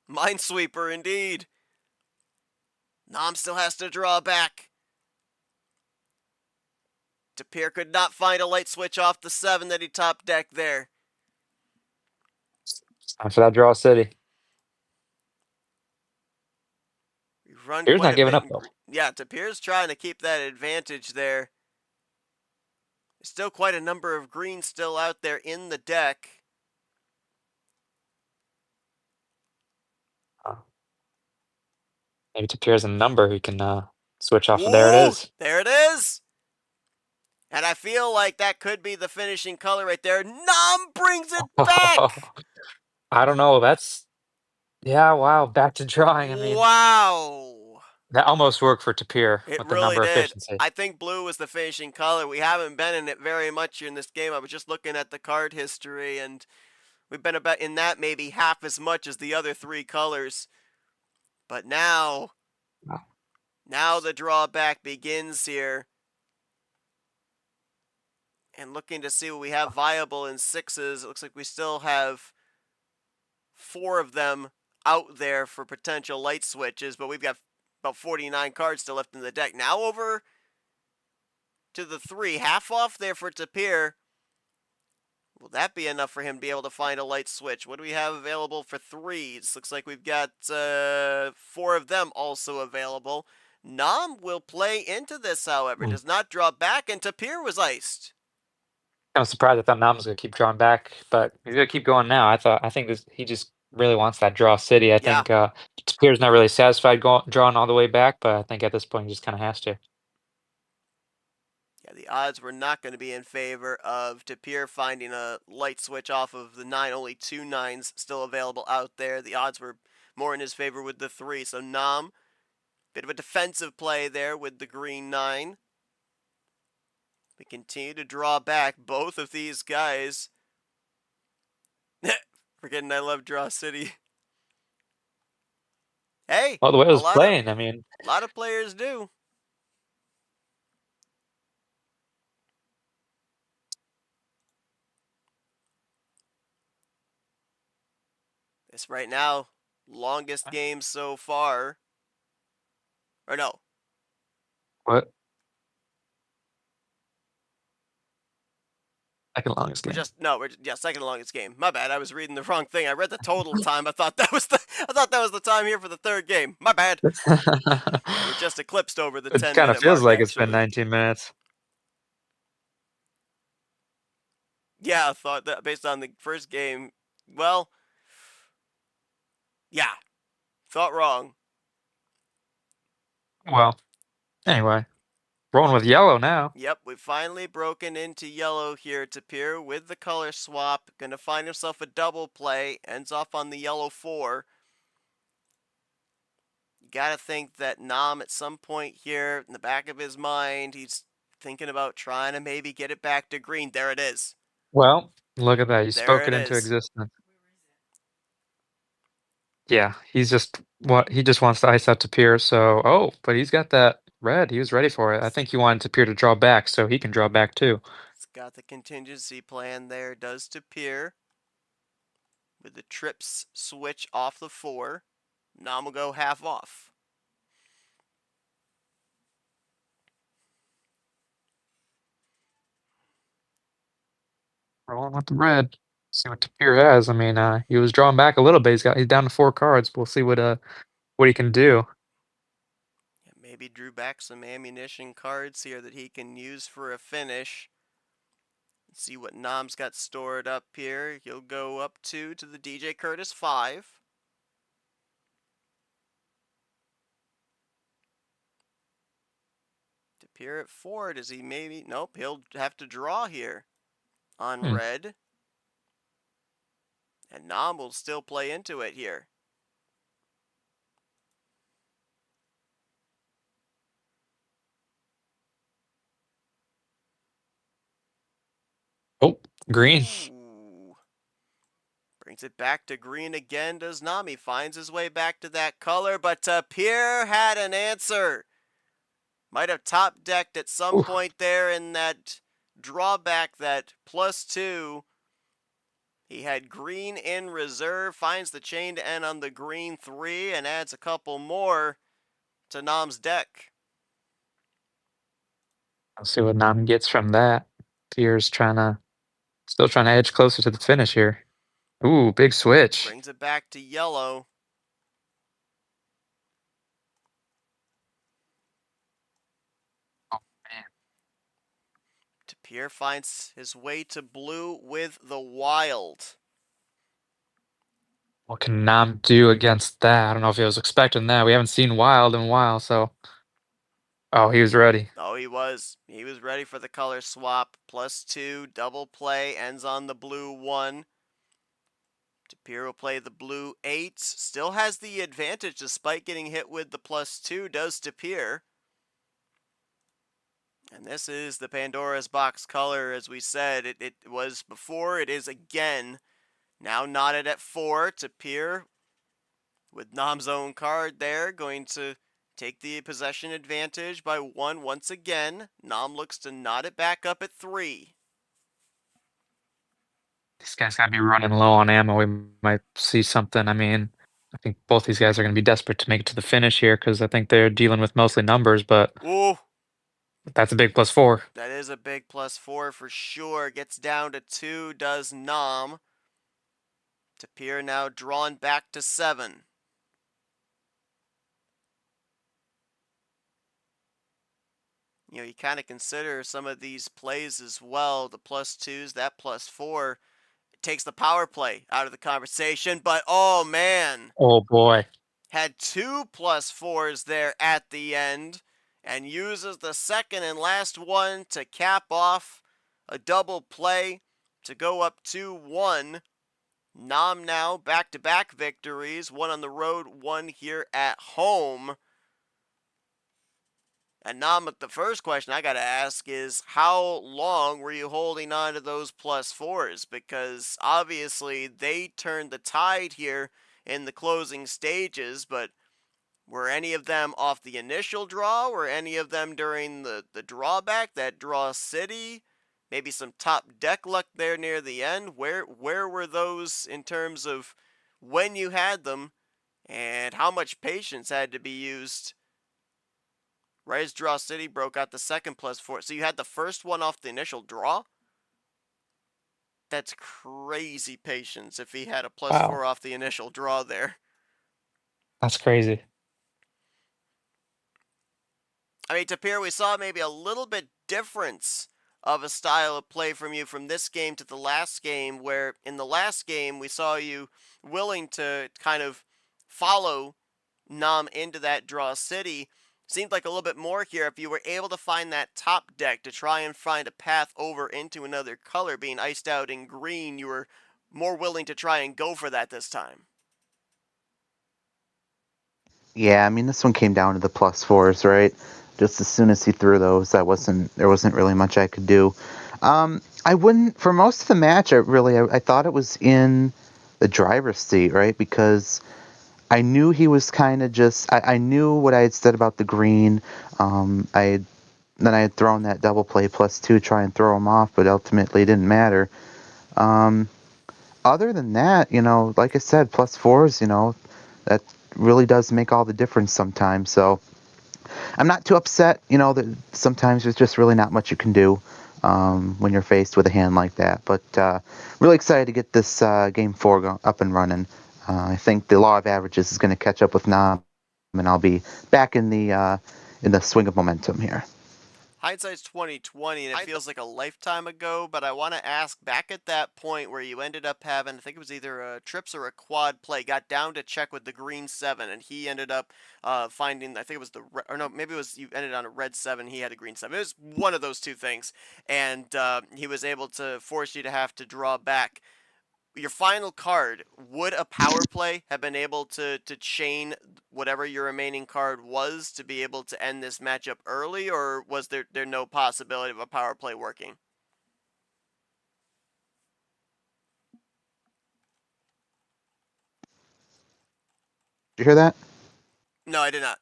Minesweeper indeed. Nam still has to draw back. Tapir could not find a light switch off the 7 that he top decked there. time for that draw city. We've run Here's quite not a giving bit. up though. Yeah, Tapir's trying to keep that advantage there. There's still quite a number of greens still out there in the deck. Maybe Tapir's a number he can switch off of. There it Ooh, is. there it is. And I feel like that could be the finishing color right there. Nam brings it back. I don't know. That's, yeah, wow. Back to drawing. I mean, Wow. That almost worked for Tapir It with the really number did. efficiency. I think blue was the finishing color. We haven't been in it very much in this game. I was just looking at the card history, and we've been about in that maybe half as much as the other three colors. But now, Wow. now the drawback begins here. And looking to see what we have viable in sixes, it looks like we still have 4 of them out there for potential light switches, but we've got about 49 cards still left in the deck. Now over to the 3, half off there for Tapir. Will that be enough for him to be able to find a light switch? What do we have available for 3s? Looks like we've got 4 of them also available. Nam will play into this, however. Does not draw back, and Tapir was iced. I was surprised. I thought Nam was gonna keep drawing back, but he's gonna keep going now. I think he just really wants that draw city. I Yeah. think Tapir's not really satisfied drawing all the way back, but I think at this point he just kind of has to. Yeah, the odds were not going to be in favor of Tapir finding a light switch off of the 9. Only 2 9s still available out there. The odds were more in his favor with the 3. So Nam, bit of a defensive play there with the green 9. We continue to draw back. Both of these guys. Forgetting I love Draw City. Hey, Well, the way it a was lot playing, I mean, of players do. This right now, longest game so far. Or no, what second longest we're game. just no, we're yeah, second longest game. My bad. I was reading the wrong thing. I read the total time. I thought that was the time here for the third game. My bad. Yeah, we're just eclipsed over the It 10 kind of minute feels mark like it's been actually. 19 minutes. Yeah, I thought that based on the first game. Well, yeah, thought wrong. Well, anyway, rolling with yellow now. Yep, we've finally broken into yellow here. Tapir with the color swap. Gonna find himself a double play. Ends off on the yellow 4. You gotta think that Nam at some point here, in the back of his mind, he's thinking about trying to maybe get it back to green. There it is. Well, look at that. You There spoke it it into is. existence. Yeah, he just wants to ice out Tapir. So, oh, but he's got that red. He was ready for it. I think he wanted Tapir to draw back so he can draw back too. It's got the contingency plan there. Does Tapir with the trips switch off the 4. Nam will go half off. Rolling with the red. See what Tapir has. I mean, he was drawing back a little bit. He's down to 4 cards. We'll see what he can do. Yeah, maybe drew back some ammunition cards here that he can use for a finish. Let's see what Nam's got stored up here. He'll go up to the DJ Curtis 5. Tapir at 4. Does he maybe? Nope, he'll have to draw here on Hmm. red. And Nam will still play into it here. Oh, green. Ooh. Brings it back to green again, does Nami. Finds his way back to that color, but Tapir had an answer. Might have top decked at some Ooh. point there in that drawback, that +2. He had green in reserve, finds the chain to end on the green 3, and adds a couple more to Nam's deck. Let's see what Nam gets from that. Tapir's still trying to edge closer to the finish here. Ooh, big switch. Brings it back to yellow. Oh, man. Tapir finds his way to blue with the wild. What can Nam do against that? I don't know if he was expecting that. We haven't seen Wild in a while, so. Oh, he was ready. Oh, he was. He was ready for the color swap. +2, double play, ends on the blue 1. Tapir will play the blue 8. Still has the advantage despite getting hit with the +2, does Tapir. And this is the Pandora's box color, as we said. It was before, it is again. Now knotted at 4. Tapir, with Nam's own card there, going to take the possession advantage by 1 once again. Nam looks to knot it back up at 3. These guys gotta be running low on ammo. We might see something. I mean, I think both these guys are gonna be desperate to make it to the finish here because I think they're dealing with mostly numbers, but Ooh, that's a big +4. that is a big +4 for sure. Gets down to 2, does Nam. Tapir now drawn back to 7. You know, you kind of consider some of these plays as well. The +2s, that +4. It takes the power play out of the conversation, but oh man. Oh boy. Had 2 +4s there at the end and uses the second and last one to cap off a double play to go up 2-1. Nam now back-to-back victories, one on the road, one here at home. And Nam, the first question I got to ask is, how long were you holding on to those +4s? Because obviously they turned the tide here in the closing stages, but were any of them off the initial draw? Were any of them during the drawback, that draw city? Maybe some top deck luck there near the end? Where were those in terms of when you had them and how much patience had to be used? Right as draw city broke out the second +4. So you had the first one off the initial draw? That's crazy patience if he had a +4 Wow. off the initial draw there. That's crazy. I mean, Tapir, we saw maybe a little bit difference of a style of play from you from this game to the last game, where in the last game we saw you willing to kind of follow Nam into that draw city. Seemed like a little bit more here if you were able to find that top deck to try and find a path over into another color, being iced out in green. You were more willing to try and go for that this time. Yeah, I mean, this one came down to the +4s, right? Just as soon as he threw those, there wasn't really much I could do. I wouldn't, for most of the match, I thought it was in the driver's seat, right? Because I knew he was kind of just, I knew what I had said about the green. I had thrown that double play +2 to try and throw him off, but ultimately it didn't matter. Other than that, like I said, +4s, that really does make all the difference sometimes. So I'm not too upset, that sometimes there's just really not much you can do when you're faced with a hand like that. But really excited to get this game 4 up and running. I think the law of averages is going to catch up with Nam, and I'll be back in the swing of momentum here. Hindsight's 2020, and it feels like a lifetime ago, but I want to ask, back at that point where you ended up having, I think it was either a trips or a quad play, got down to check with the green 7, and he ended up finding, I think it was or no, maybe it was, you ended on a red 7, he had a green 7. It was one of those two things, and he was able to force you to have to draw back. Your final card, would a power play have been able to chain whatever your remaining card was to be able to end this matchup early, or was there no possibility of a power play working? Did you hear that? No, I did not.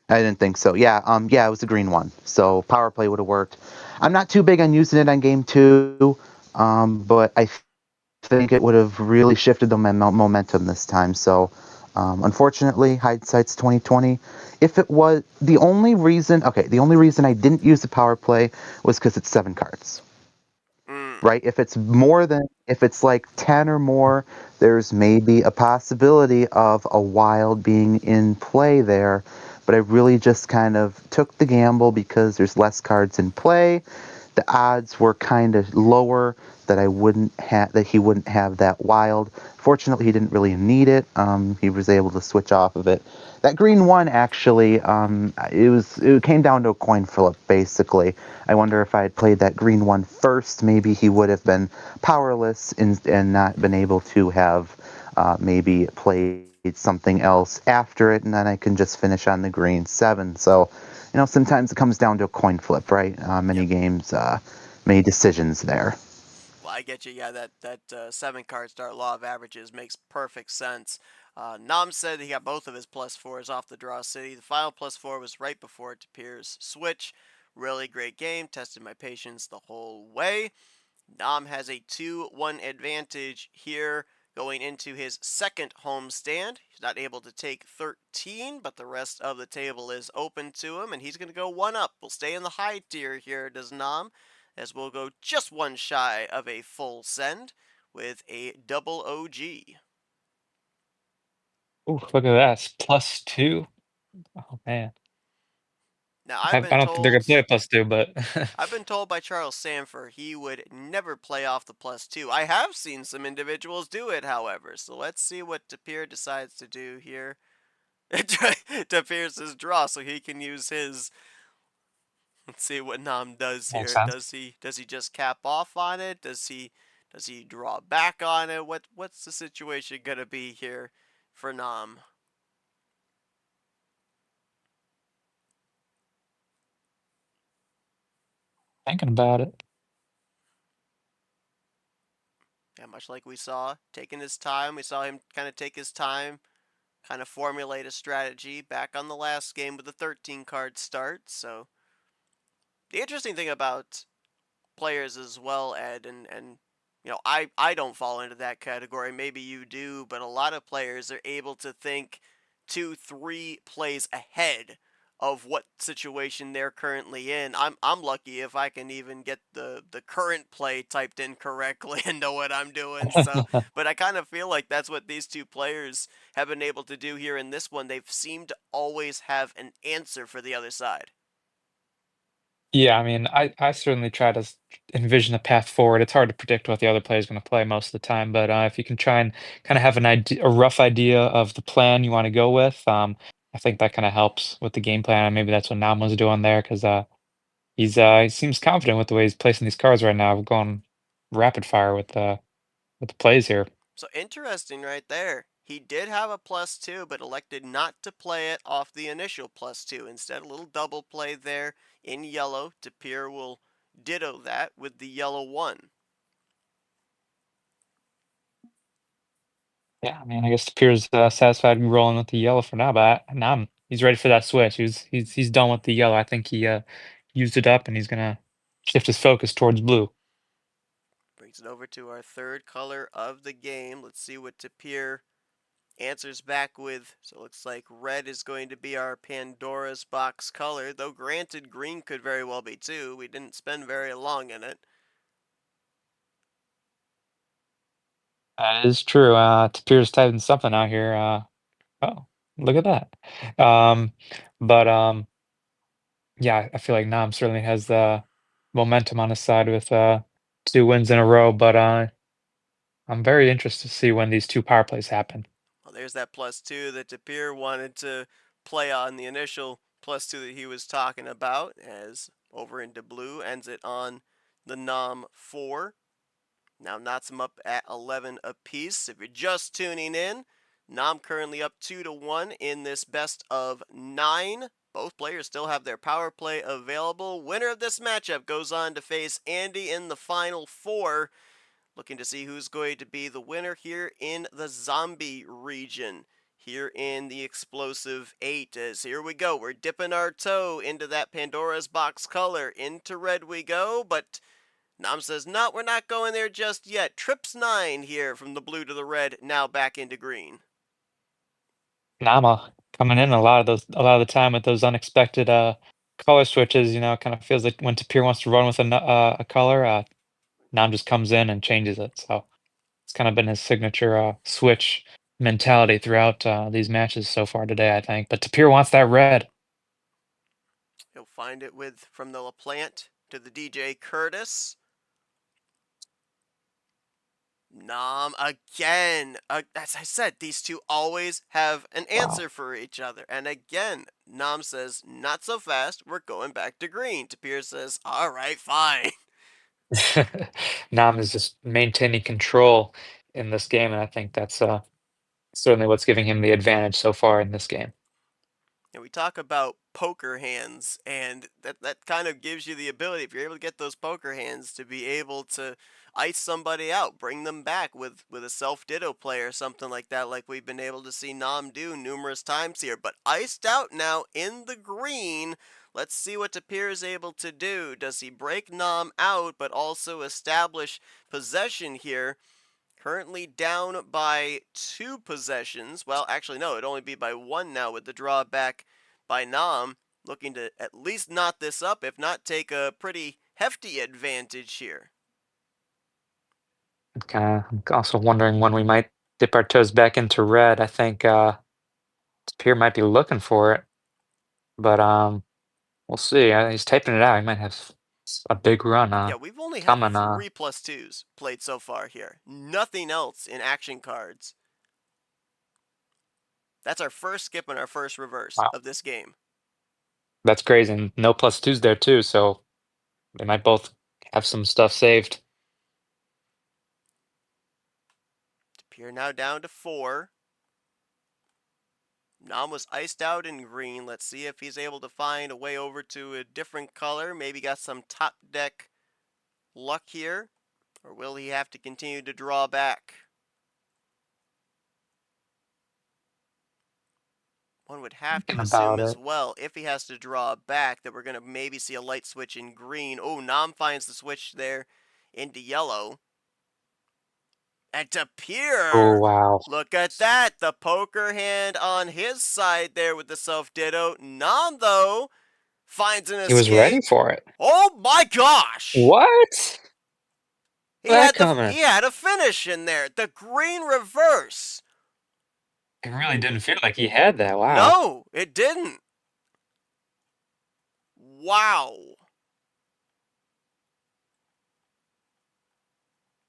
I didn't think so. Yeah, it was the green one. So power play would have worked. I'm not too big on using it on game 2, but I think it would have really shifted the momentum this time. So, unfortunately, hindsight's 2020. If it was the only reason I didn't use the power play was because it's 7 cards. Right? If it's like 10 or more, there's maybe a possibility of a wild being in play there. But I really just kind of took the gamble because there's less cards in play. The odds were kind of lower that he wouldn't have that wild. Fortunately, he didn't really need it. He was able to switch off of it. That green one actually, it came down to a coin flip basically. I wonder if I had played that green one first, maybe he would have been powerless and not been able to have maybe played something else after it, and then I can just finish on the green 7. So, sometimes it comes down to a coin flip, right? Many Yep. games, many decisions there. Well, I get you. Yeah, that 7 card start law of averages makes perfect sense. Nam said he got both of his +4s off the draw city. The final +4 was right before Tapir's switch. Really great game. Tested my patience the whole way. Nam has a 2-1 advantage here going into his second homestand. He's not able to take 13, but the rest of the table is open to him, and he's going to go 1 up. We'll stay in the high tier here, does Nam, as we'll go just 1 shy of a full send with a double OG. Ooh, look at that. It's +2. Oh, man. Now, I don't think they're gonna play a +2, but I've been told by Charles Sanford he would never play off the +2. I have seen some individuals do it, however, so let's see what Tapir decides to do here. Tapir's his draw, so he can use his. Let's see what Nam does makes here. sense. Does he just cap off on it? Does he draw back on it? What's the situation gonna be here for Nam? Thinking about it. Yeah, much like we saw, taking his time. We saw him kind of take his time, kind of formulate a strategy back on the last game with a 13 card start. So the interesting thing about players as well, Ed, and I don't fall into that category. Maybe you do, but a lot of players are able to think 2, 3 plays ahead of what situation they're currently in. I'm lucky if I can even get the current play typed in correctly and know what I'm doing. So, but I kind of feel like that's what these two players have been able to do here in this one. They've seemed to always have an answer for the other side. Yeah, I mean, I certainly try to envision a path forward. It's hard to predict what the other player is going to play most of the time, but if you can try and kind of have a rough idea of the plan you want to go with, I think that kind of helps with the game plan. And maybe that's what Nam was doing there because he seems confident with the way he's placing these cards right now. We're going rapid fire with the plays here. So interesting right there. He did have a +2, but elected not to play it off the initial +2. Instead, a little double play there in yellow. Tapir will ditto that with the yellow 1. Yeah, I mean, I guess Tapir's satisfied rolling with the yellow for now, but Nam he's ready for that switch. He's done with the yellow. I think he used it up, and he's gonna shift his focus towards blue. Brings it over to our third color of the game. Let's see what Tapir answers back with. So it looks like red is going to be our Pandora's box color, though granted green could very well be too. We didn't spend very long in it. That is true. Tapir's typing something out here. Oh, look at that. But yeah, I feel like Nam certainly has the momentum on his side with 2 wins in a row. But I'm very interested to see when these 2 power plays happen. Well, there's that +2 that Tapir wanted to play on, the initial +2 that he was talking about, as over into blue ends it on the Nom 4. Now knots him up at 11 apiece. If you're just tuning in, Nom currently up 2-1 in this best of 9. Both players still have their power play available. Winner of this matchup goes on to face Andy in the final 4. Looking to see who's going to be the winner here in the zombie region. Here in the explosive 8, as here we go. We're dipping our toe into that Pandora's box color. Into red we go, but Nam says, no, we're not going there just yet. Trips 9 here from the blue to the red, now back into green. Nama coming in a lot of the time with those unexpected color switches. It kind of feels like when Tapir wants to run with a color, Nam just comes in and changes it. So it's kind of been his signature switch mentality throughout these matches so far today, I think. But Tapir wants that red. He'll find it with from the LaPlante to the DJ Curtis. Nam again. As I said, these two always have an answer for each other. And again, Nam says, not so fast. We're going back to green. Tapir says, all right, fine. Nam is just maintaining control in this game, and I think that's certainly what's giving him the advantage so far in this game. And we talk about poker hands, and that kind of gives you the ability, if you're able to get those poker hands, to be able to ice somebody out, bring them back with a self-ditto play or something like that, like we've been able to see Nam do numerous times here. But iced out now in the green. Let's see what Tapir is able to do. Does he break Nam out, but also establish possession here? Currently down by 2 possessions. Well, actually, no, it'd only be by 1 now with the drawback by Nam. Looking to at least knot this up, if not take a pretty hefty advantage here. I'm also wondering when we might dip our toes back into red. I think Tapir might be looking for it, but we'll see. He's typing it out. He might have a big run Yeah, we've only had coming. 3+2s played so far here. Nothing else in action cards. That's our first skip and our first reverse Wow, of this game. that's crazy. And no +2s there too, so they might both have some stuff saved. Tapir now down to 4. Nam was iced out in green. Let's see if he's able to find a way over to a different color. Maybe got some top deck luck here. Or will he have to continue to draw back? One would have to Thinking assume about as it. well, if he has to draw back, that we're going to maybe see a light switch in green. Oh, Nam finds the switch there into yellow. And Oh Tapir! wow, Look at that! The poker hand on his side there with the self-ditto. Nam, though, finds an he was ready escape. for it. Oh my gosh! What? That coming? He had a finish in there. The green reverse. It really didn't feel like he had that. Wow. No, it didn't. Wow.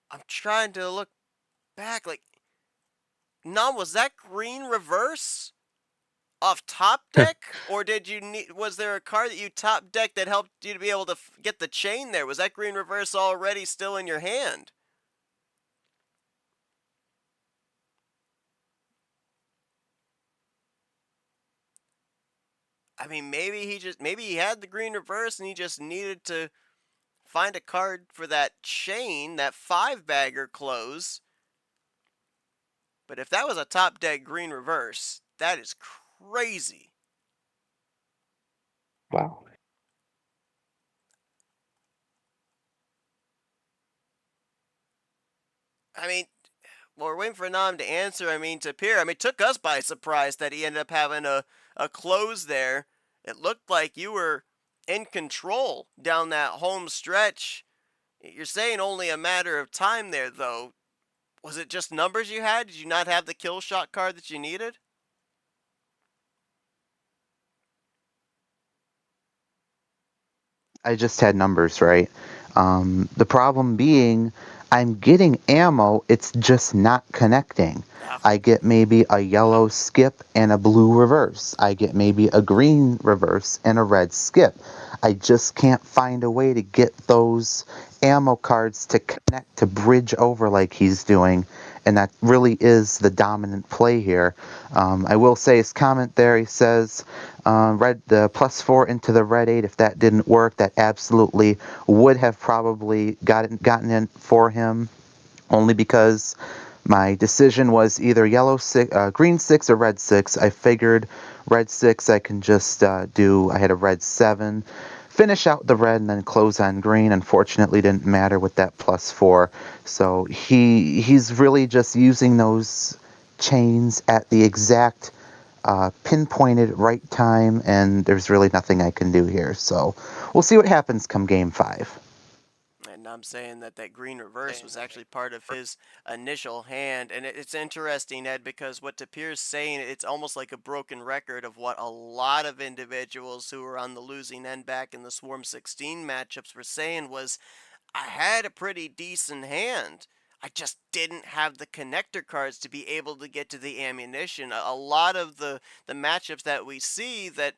I'm trying to look back. Like, Nam, was that green reverse off top deck, or did you need? Was there a card that you top deck that helped you to be able to get the chain there? Was that green reverse already still in your hand? I mean, maybe he had the green reverse and he just needed to find a card for that chain, that 5-bagger close. But if that was a top deck green reverse, that is crazy. Wow. I mean, well, we're waiting for Nam to answer. I mean, Tapir, it took us by surprise that he ended up having a close there. It looked like you were in control down that home stretch. You're saying only a matter of time there, though. Was it just numbers you had? Did you not have the kill shot card that you needed? I just had numbers right. The problem being, I'm getting ammo, it's just not connecting. Ah, I get maybe a yellow skip and a blue reverse. I get maybe a green reverse and a red skip. I just can't find a way to get those ammo cards to connect, to bridge over like he's doing. And that really is the dominant play here. I will say his comment there, he says, red the +4 into the red 8. If that didn't work, that absolutely would have probably gotten in for him, only because my decision was either green 6 or red 6. I figured red 6 I can just do. I had a red 7. Finish out the red and then close on green. Unfortunately, didn't matter with that +4. So he's really just using those chains at the exact pinpointed right time, and there's really nothing I can do here. So we'll see what happens come game 5. and I'm saying that that green reverse was actually part of his initial hand. And it's interesting, Ed, because what Tapir's saying, it's almost like a broken record of what a lot of individuals who were on the losing end back in the Swarm 16 matchups were saying was, I had a pretty decent hand. I just didn't have the connector cards to be able to get to the ammunition. A lot of the matchups that we see that,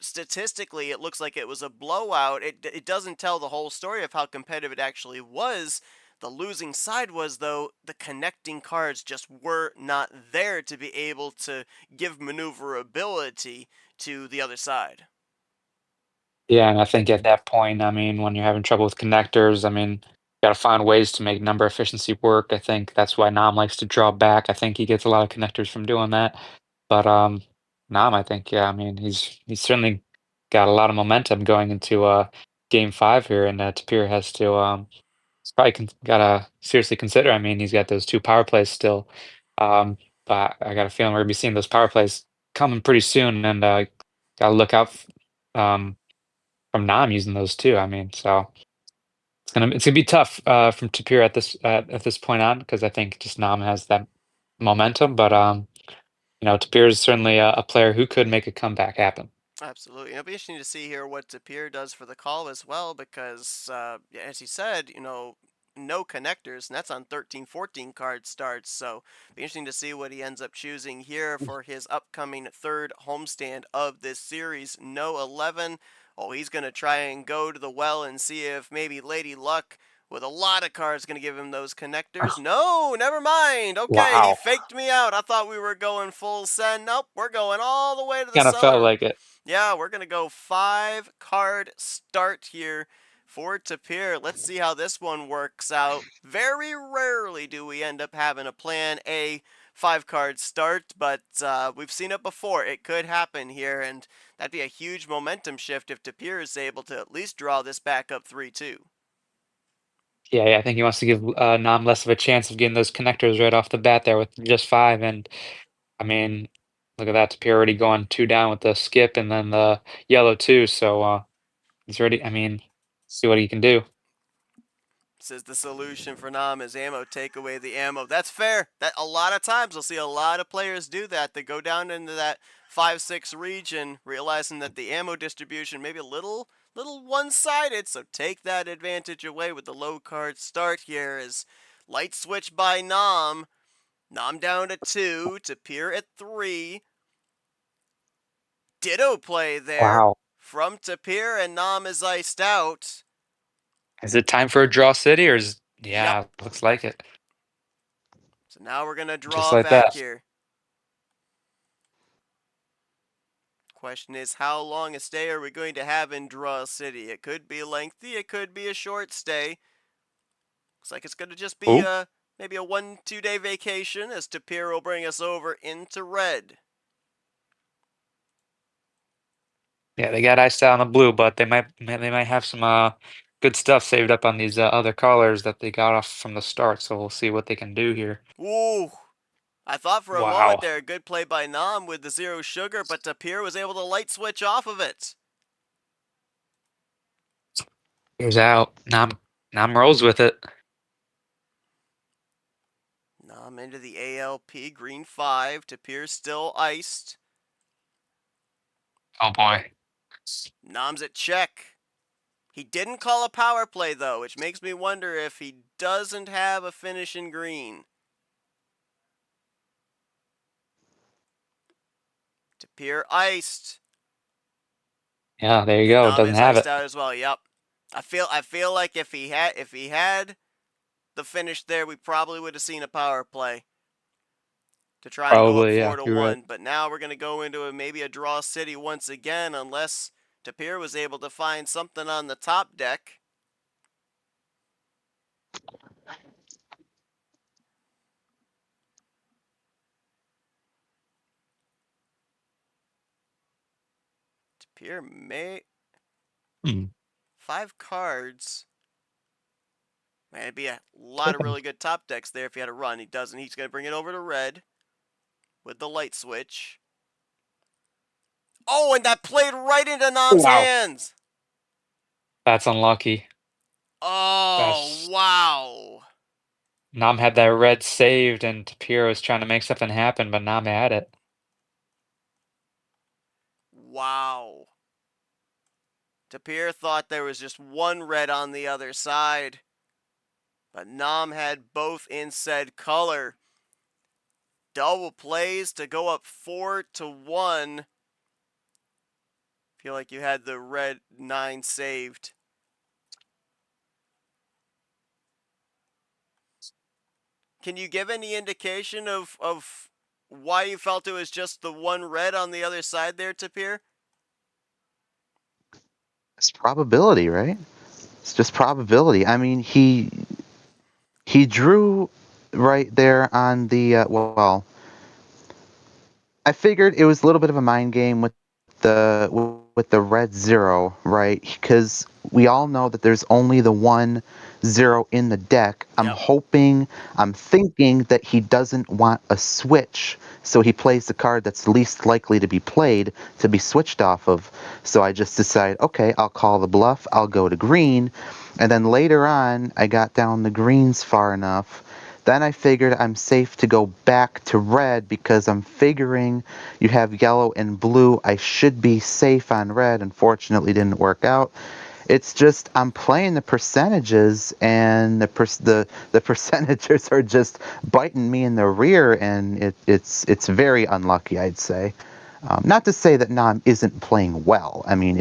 statistically it looks like it was a blowout, it doesn't tell the whole story of how competitive it actually was. The losing side was, though, the connecting cards just were not there to be able to give maneuverability to the other side. Yeah, and I think at that point, I mean, when you're having trouble with connectors, I mean, got to find ways to make number efficiency work. I think that's why Nam likes to draw back. I think he gets a lot of connectors from doing that. But Nam, I think, yeah, I mean, he's certainly got a lot of momentum going into game five here, and Tapir has to he's probably gotta seriously consider. I mean, he's got those two power plays still, um, but I got a feeling we're gonna be seeing those power plays coming pretty soon, and gotta look out. Um, from Nam using those too. I mean, so it's gonna be tough from Tapir at this point on because I think just Nam has that momentum. But Tapir is certainly a player who could make a comeback happen. Absolutely. It'll be interesting to see here what Tapir does for the call as well, because, as he said, no connectors, and that's on 13, 14 card starts. So, be interesting to see what he ends up choosing here for his upcoming third homestand of this series. No 11. Oh, he's going to try and go to the well and see if maybe Lady Luck with a lot of cards going to give him those connectors. No, never mind. Okay, he Wow, faked me out. I thought we were going full send. Nope, we're going all the way to the kind of felt cellar. like it. Yeah, we're going to go 5-card start here for Tapir. Let's see how this one works out. Very rarely do we end up having a plan A 5-card start, but we've seen it before. It could happen here, and that'd be a huge momentum shift if Tapir is able to at least draw this back up 3-2. Yeah, I think he wants to give Nam less of a chance of getting those connectors right off the bat there with just five. And I mean, look at that, Tapir already going two down with the skip and then the yellow too. So he's ready. I mean, see what he can do. Says the solution for Nam is ammo. Take away the ammo. That's fair. That a lot of times we'll see a lot of players do that. They go down into that 5-6 region, realizing that the ammo distribution may be a little one-sided. So take that advantage away with the low card start here. As light switch by Nam. Nam down to 2. Tapir at 3. Ditto play there Wow. from Tapir, and Nam is iced out. Is it time for a draw city or is Yep. yeah, looks like it. So now we're going to Just draw like back that. here. Question is, how long a stay are we going to have in Draw City? It could be lengthy, it could be a short stay. Looks like it's going to just be Ooh. maybe a 1-2 day vacation, as Tapir will bring us over into red. Yeah, they got iced out on the blue, but they might have some good stuff saved up on these other colors that they got off from the start. So we'll see what they can do here. Ooh, I thought for a moment Wow. there, a good play by Nam with the 0 sugar, but Tapir was able to light switch off of it. Here's out. Nam rolls with it. Nam into the ALP, green 5. Tapir still iced. Oh boy. Nam's at check. He didn't call a power play, though, which makes me wonder if he doesn't have a finish in green. Tapir iced. Yeah, there you And go. Nam Doesn't is have iced it. out as well. Yep. I feel like if he had the finish there, we probably would have seen a power play to try and go up Probably, yeah, four to you're right. one. But now we're gonna go into maybe a draw city once again, unless Tapir was able to find something on the top deck. Tapir may Hmm. 5 cards. Man, it'd be a lot of Flipping. really good top decks there if he had a run. He doesn't. He's gonna bring it over to red with the light switch. Oh, and that played right into Nam's Wow. hands. That's unlucky. Oh, That's wow. Nam had that red saved and Tapir was trying to make something happen, but Nam had it. Wow. Tapir thought there was just one red on the other side. But Nam had both in said color. Double plays to go up 4-1. Feel like you had the red 9 saved. Can you give any indication of why you felt it was just the one red on the other side there, Tapir? It's probability, right? It's just probability. I mean, he drew right there on the well. I figured it was a little bit of a mind game with the red 0, right? Because we all know that there's only the 1-0 in the deck. Yep. I'm thinking that he doesn't want a switch, so he plays the card that's least likely to be played to be switched off of. So I just decide, okay, I'll call the bluff. I'll go to green, and then later on, I got down the greens far enough. Then I figured I'm safe to go back to red because I'm figuring you have yellow and blue. I should be safe on red. Unfortunately, didn't work out. It's just I'm playing the percentages, and the percentages are just biting me in the rear, and it's very unlucky, I'd say. Not to say that Nam isn't playing well. I mean,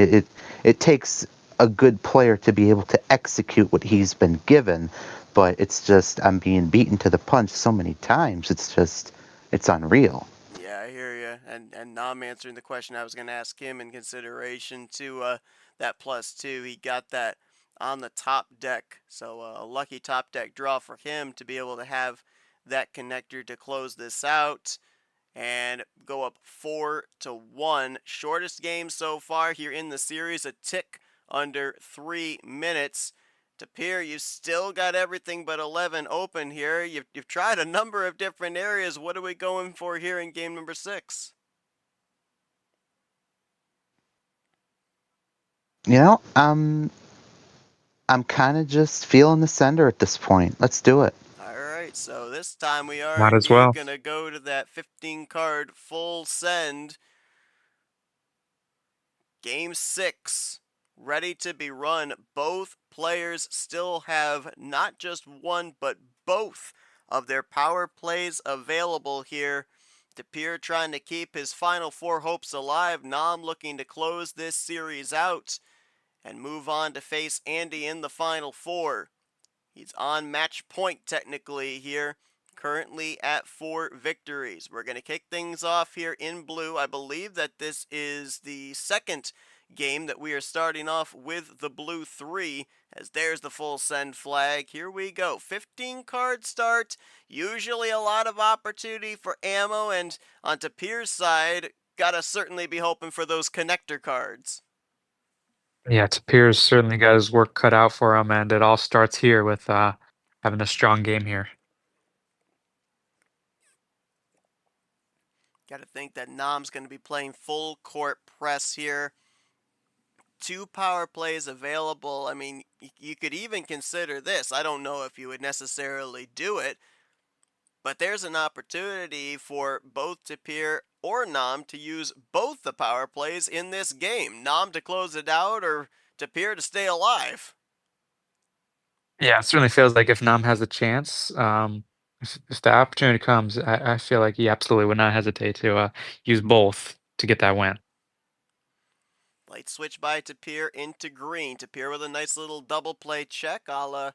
it takes a good player to be able to execute what he's been given, but it's just I'm being beaten to the punch so many times. It's unreal. Yeah, I hear you. And Nam answering the question I was going to ask him in consideration to that +2. He got that on the top deck. So a lucky top deck draw for him to be able to have that connector to close this out and go up 4-1. Shortest game so far here in the series, a tick under 3 minutes. Tapir, you still got everything but 11 open here. You've tried a number of different areas. What are we going for here in game number 6? You know, I'm kind of just feeling the sender at this point. Let's do it. All right, so this time we are Might as indeed well. going to go to that 15 card full send. Game 6, ready to be run. Both players still have not just one, but both of their power plays available here. Tapir trying to keep his final 4 hopes alive. Nam looking to close this series out and move on to face Andy in the final 4. He's on match point technically here, currently at 4 victories. We're going to kick things off here in blue. I believe that this is the second game that we are starting off with the blue 3, as there's the full send flag. Here we go. 15 card start. Usually a lot of opportunity for ammo, and on Tapir's side, gotta certainly be hoping for those connector cards. Yeah, Tapir's certainly got his work cut out for him, and it all starts here with having a strong game here. Gotta think that Nam's gonna be playing full court press here. 2 power plays available. I mean, you could even consider this. I don't know if you would necessarily do it, but there's an opportunity for both Tapir or Nam to use both the power plays in this game. Nam to close it out, or Tapir to stay alive. Yeah, it certainly feels like if Nam has a chance, if the opportunity comes, I feel like he absolutely would not hesitate to use both to get that win. Light switch by Tapir into green. Tapir with a nice little double play check, a la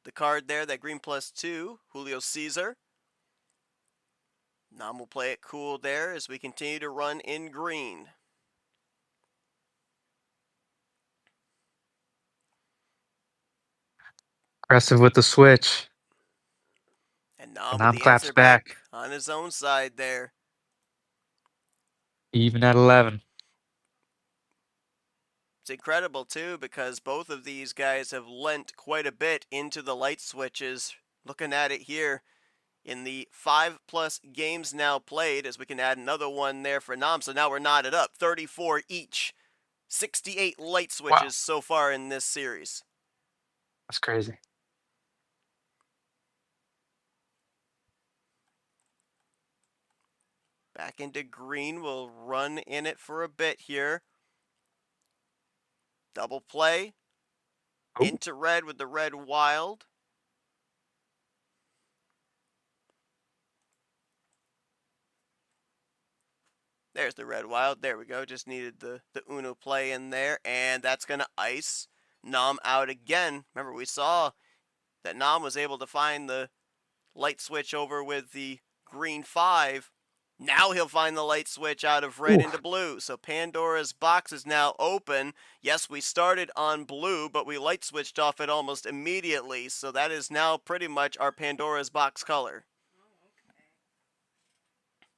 the card there, that green +2, Julio Caesar. Nam will play it cool there as we continue to run in green. Aggressive with the switch. And Nam with Nam the claps answer back back, on his own side there. even at 11. It's incredible too, because both of these guys have lent quite a bit into the light switches. Looking at it here, in the 5+ games now played, as we can add another one there for Nam, so now we're knotted up, 34 each. 68 light Wow, switches so far in this series. that's crazy. Back into green, we'll run in it for a bit here. Double play. Oh, Into red with the red wild. There's the red wild. There we go. Just needed the Uno play in there. And that's going to ice Nam out again. Remember, we saw that Nam was able to find the light switch over with the green 5. Now he'll find the light switch out of red into blue. So Pandora's box is now open. Yes, we started on blue, but we light switched off it almost immediately. So that is now pretty much our Pandora's box color.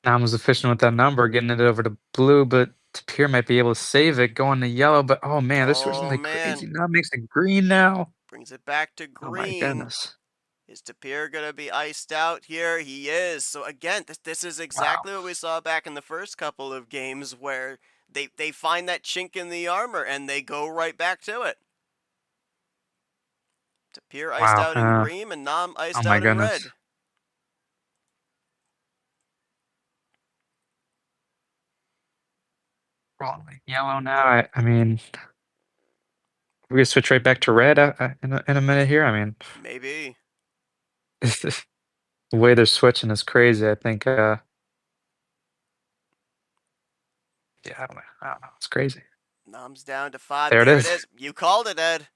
Nam was efficient with that number, getting it over to blue, but Tapir might be able to save it, going to yellow. But oh man, they're switching Oh like man. crazy. Nam makes it green now. Brings it back to Oh my green. goodness. Is Tapir going to be iced out here? He is. So again, this is exactly what we saw back in the first couple of games where they find that chink in the armor and they go right back to it. Tapir iced out in green and Nam iced out in red. Rolling yellow now. I mean, we're gonna switch right back to red in a minute here. I mean, Maybe. the way they're switching is crazy. I think. Yeah, I don't know. It's crazy. Nam's down to 5. There it There it is. is. You called it, Ed.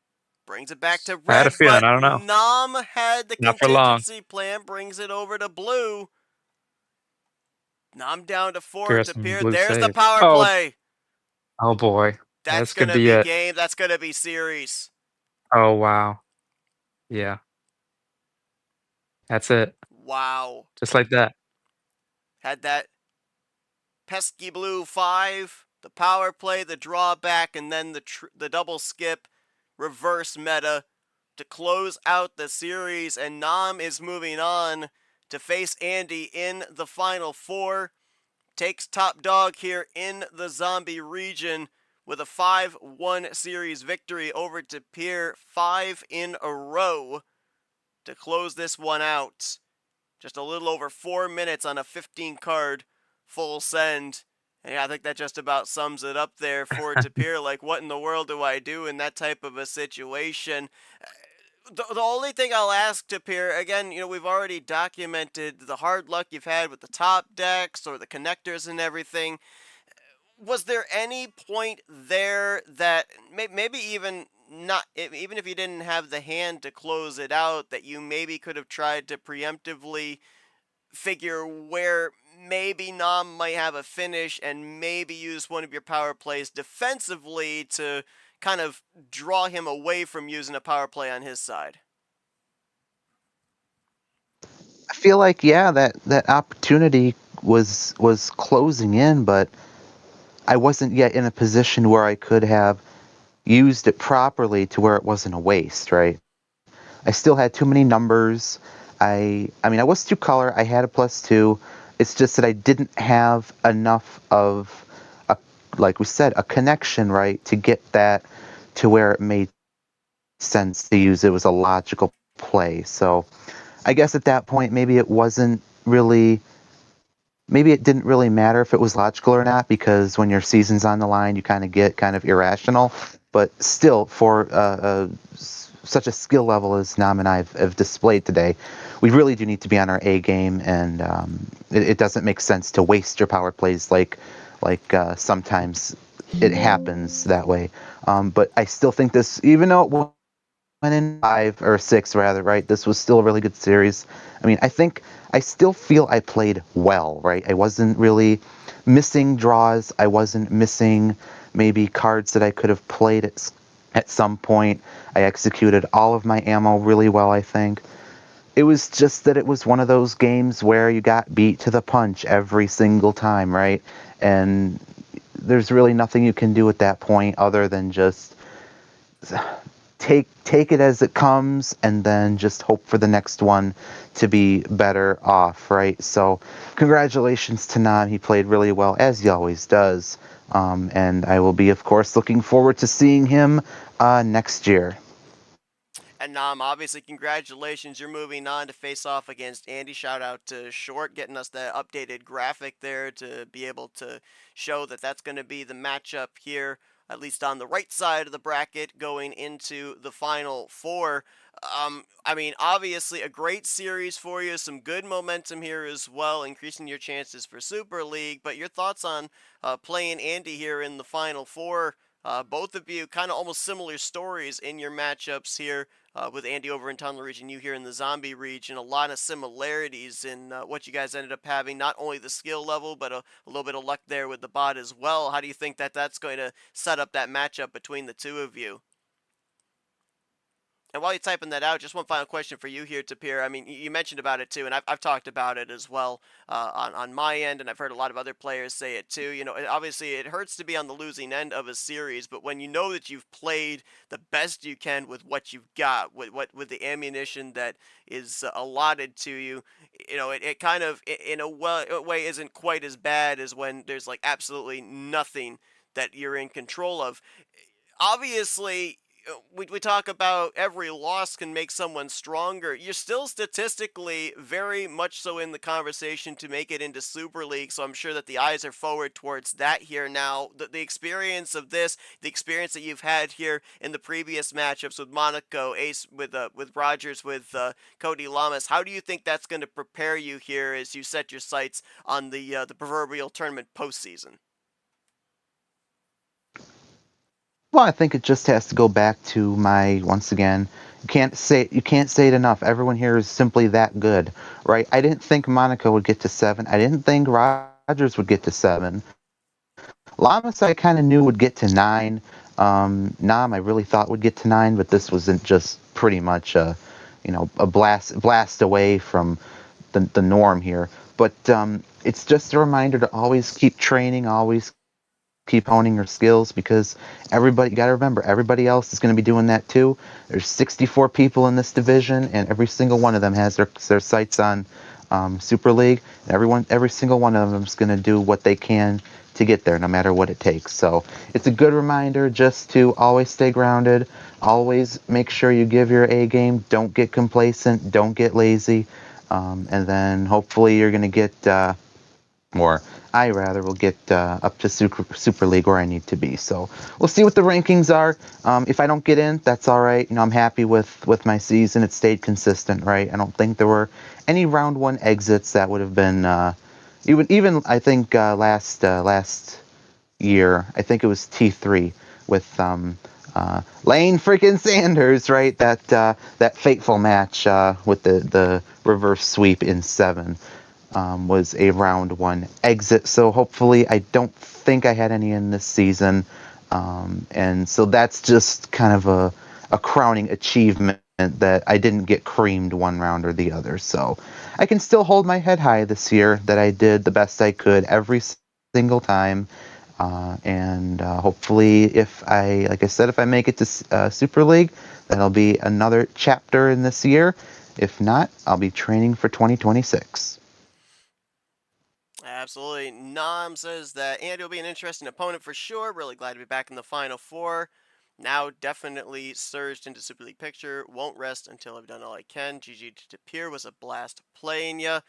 Brings it back to I had a red, feeling. but I don't know. Nam had the Not for long. contingency plan. Brings it over to blue. Nam down to 4. Curious some Tapir. blue There's the save. power Oh, play. oh boy. That's Could gonna be be it. game. That's gonna be series. Oh wow. Yeah. That's it. Wow. Just like that. Had that pesky blue 5, the power play, the drawback, and then the double skip, reverse meta to close out the series. And Nam is moving on to face Andy in the final 4. Takes top dog here in the zombie region with a 5-1 series victory over Tapir, 5 in a row to close this one out. Just a little over 4 minutes on a 15 card full send. And yeah, I think that just about sums it up there for Tapir. Like, what in the world do I do in that type of a situation? The only thing I'll ask Tapir, again, we've already documented the hard luck you've had with the top decks or the connectors and everything. Was there any point there that maybe even not, even if you didn't have the hand to close it out, that you maybe could have tried to preemptively figure where maybe Nam might have a finish and maybe use one of your power plays defensively to kind of draw him away from using a power play on his side? I feel like that opportunity was closing in, but I wasn't yet in a position where I could have used it properly to where it wasn't a waste, right? I still had too many numbers. I mean, I was 2-color. I had a +2. It's just that I didn't have enough of, like we said, a connection, right, to get that to where it made sense to use. It was a logical play. So I guess at that point, maybe it didn't really matter if it was logical or not, because when your season's on the line, you kind of get kind of irrational. But still, for such a skill level as Nam and I have displayed today, we really do need to be on our A game, and it doesn't make sense to waste your power plays like sometimes it happens that way. But I still think this, even though it went in 5 or 6 rather, right, this was still a really good series. I mean, I still feel I played well, right? I wasn't really missing draws. I wasn't missing maybe cards that I could have played at some point. I executed all of my ammo really well, I think. It was just that it was one of those games where you got beat to the punch every single time, right? And there's really nothing you can do at that point other than just take it as it comes and then just hope for the next one to be better off, right? So congratulations to Nam. He played really well, as he always does. And I will be, of course, looking forward to seeing him next year. And Nam, obviously, congratulations. You're moving on to face off against Andy. Shout out to Short getting us the updated graphic there to be able to show that that's going to be the matchup here at least on the right side of the bracket, going into the Final Four. I mean, obviously a great series for you, some good momentum here as well, increasing your chances for Super League. But your thoughts on playing Andy here in the Final Four? Both of you kind of almost similar stories in your matchups here with Andy over in Tunnel Region, you here in the Zombie Region. A lot of similarities in what you guys ended up having, not only the skill level, but a little bit of luck there with the bot as well. How do you think that that's going to set up that matchup between the two of you? And while you're typing that out, just one final question for you here, Tapir. I mean, you mentioned about it too, and I've talked about it as well on my end, and I've heard a lot of other players say it too. You know, obviously it hurts to be on the losing end of a series, but when you know that you've played the best you can with what you've got, with the ammunition that is allotted to you, you know, it kind of in a way isn't quite as bad as when there's like absolutely nothing that you're in control of. Obviously, we talk about every loss can make someone stronger. You're still statistically very much so in the conversation to make it into Super League, so I'm sure that the eyes are forward towards that here now. The experience of this, the experience that you've had here in the previous matchups with Monaco, Ace with Rogers, with Cody Lamas, how do you think that's going to prepare you here as you set your sights on the proverbial tournament postseason? Well, I think it just has to go back to my once again. You can't say it enough. Everyone here is simply that good, right? I didn't think Monaco would get to 7. I didn't think Rogers would get to 7. Lamas I kind of knew would get to 9. Nam I really thought would get to 9, but this wasn't just pretty much a blast away from the norm here. But it's just a reminder to always keep training, always keep honing your skills, because you got to remember, everybody else is going to be doing that too. There's 64 people in this division, and every single one of them has their sights on Super League. And every single one of them is going to do what they can to get there, no matter what it takes. So it's a good reminder just to always stay grounded, always make sure you give your A game, don't get complacent, don't get lazy, and then hopefully you're going to get or I rather will get up to Super League where I need to be. So we'll see what the rankings are. If I don't get in, that's all right. You know, I'm happy with my season. It stayed consistent, right? I don't think there were any round 1 exits that would have been even I think last year, I think it was T3 with Lane freaking Sanders, right? That fateful match with the reverse sweep in 7. Was a round 1 exit. So hopefully I don't think I had any in this season. And so that's just kind of a crowning achievement that I didn't get creamed one round or the other. So I can still hold my head high this year that I did the best I could every single time. And hopefully like I said, if I make it to Super League, that'll be another chapter in this year. If not, I'll be training for 2026. Absolutely. Nam says that Andy will be an interesting opponent for sure. Really glad to be back in the Final Four. Now definitely surged into Super League picture. Won't rest until I've done all I can. GG to Tapir, was a blast playing ya.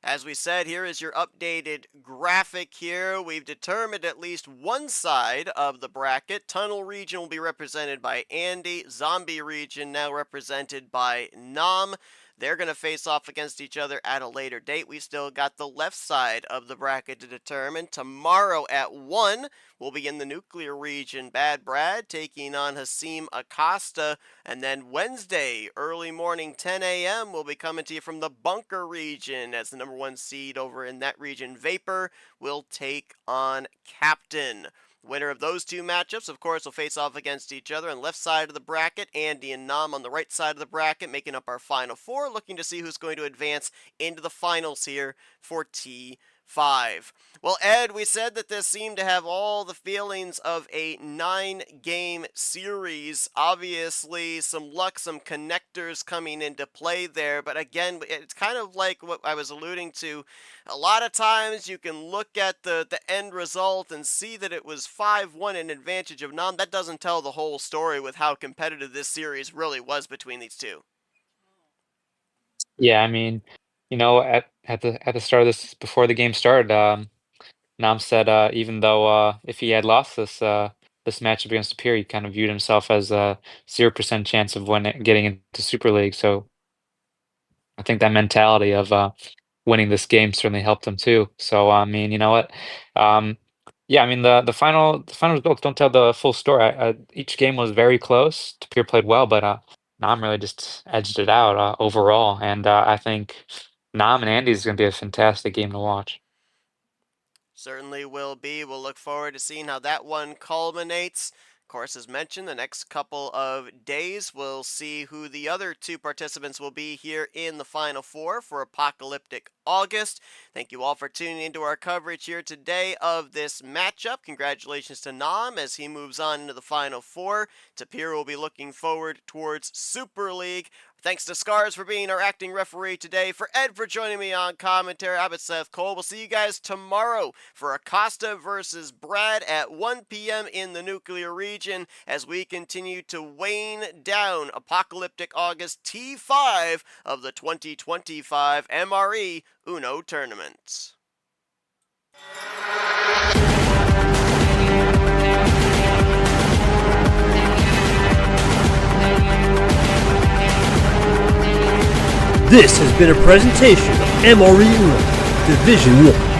As we said, here is your updated graphic here. We've determined at least one side of the bracket. Tunnel region will be represented by Andy. Zombie region now represented by Nam. They're going to face off against each other at a later date. We still got the left side of the bracket to determine. Tomorrow at 1, we'll be in the nuclear region. Bad Brad taking on Hasim Acosta. And then Wednesday, early morning, 10 a.m., we'll be coming to you from the bunker region as the number 1 seed over in that region. Vapor will take on Captain. Winner of those 2 matchups, of course, will face off against each other on the left side of the bracket. Andy and Nam on the right side of the bracket, making up our Final Four, looking to see who's going to advance into the finals here for T5. Well, Ed, we said that this seemed to have all the feelings of a 9-game series. Obviously, some luck, some connectors coming into play there. But again, it's kind of like what I was alluding to. A lot of times you can look at the end result and see that it was 5-1 in advantage of Nam. That doesn't tell the whole story with how competitive this series really was between these two. Yeah, I mean, at the start of this, before the game started, Nam said, even though if he had lost this this matchup against Tapir, he kind of viewed himself as a 0% chance of getting into Super League. So I think that mentality of winning this game certainly helped him too. So I mean, you know what? Um, yeah, I mean the final results don't tell the full story. Each game was very close. Tapir played well, but Nam really just edged it out overall. And I think Nam and Andy is going to be a fantastic game to watch. Certainly will be. We'll look forward to seeing how that one culminates. Of course, as mentioned, the next couple of days we'll see who the other two participants will be here in the Final Four for Apocalyptic August. Thank you all for tuning into our coverage here today of this matchup. Congratulations to Nam as he moves on into the Final Four. Tapir will be looking forward towards Super League. Thanks to Scars for being our acting referee today. For Ed for joining me on commentary. I'm at Seth Cole. We'll see you guys tomorrow for Acosta versus Brad at 1 p.m. in the nuclear region as we continue to wane down Apocalyptic August T5 of the 2025 MRE UNO tournament. This has been a presentation of MRE UNO Division 1.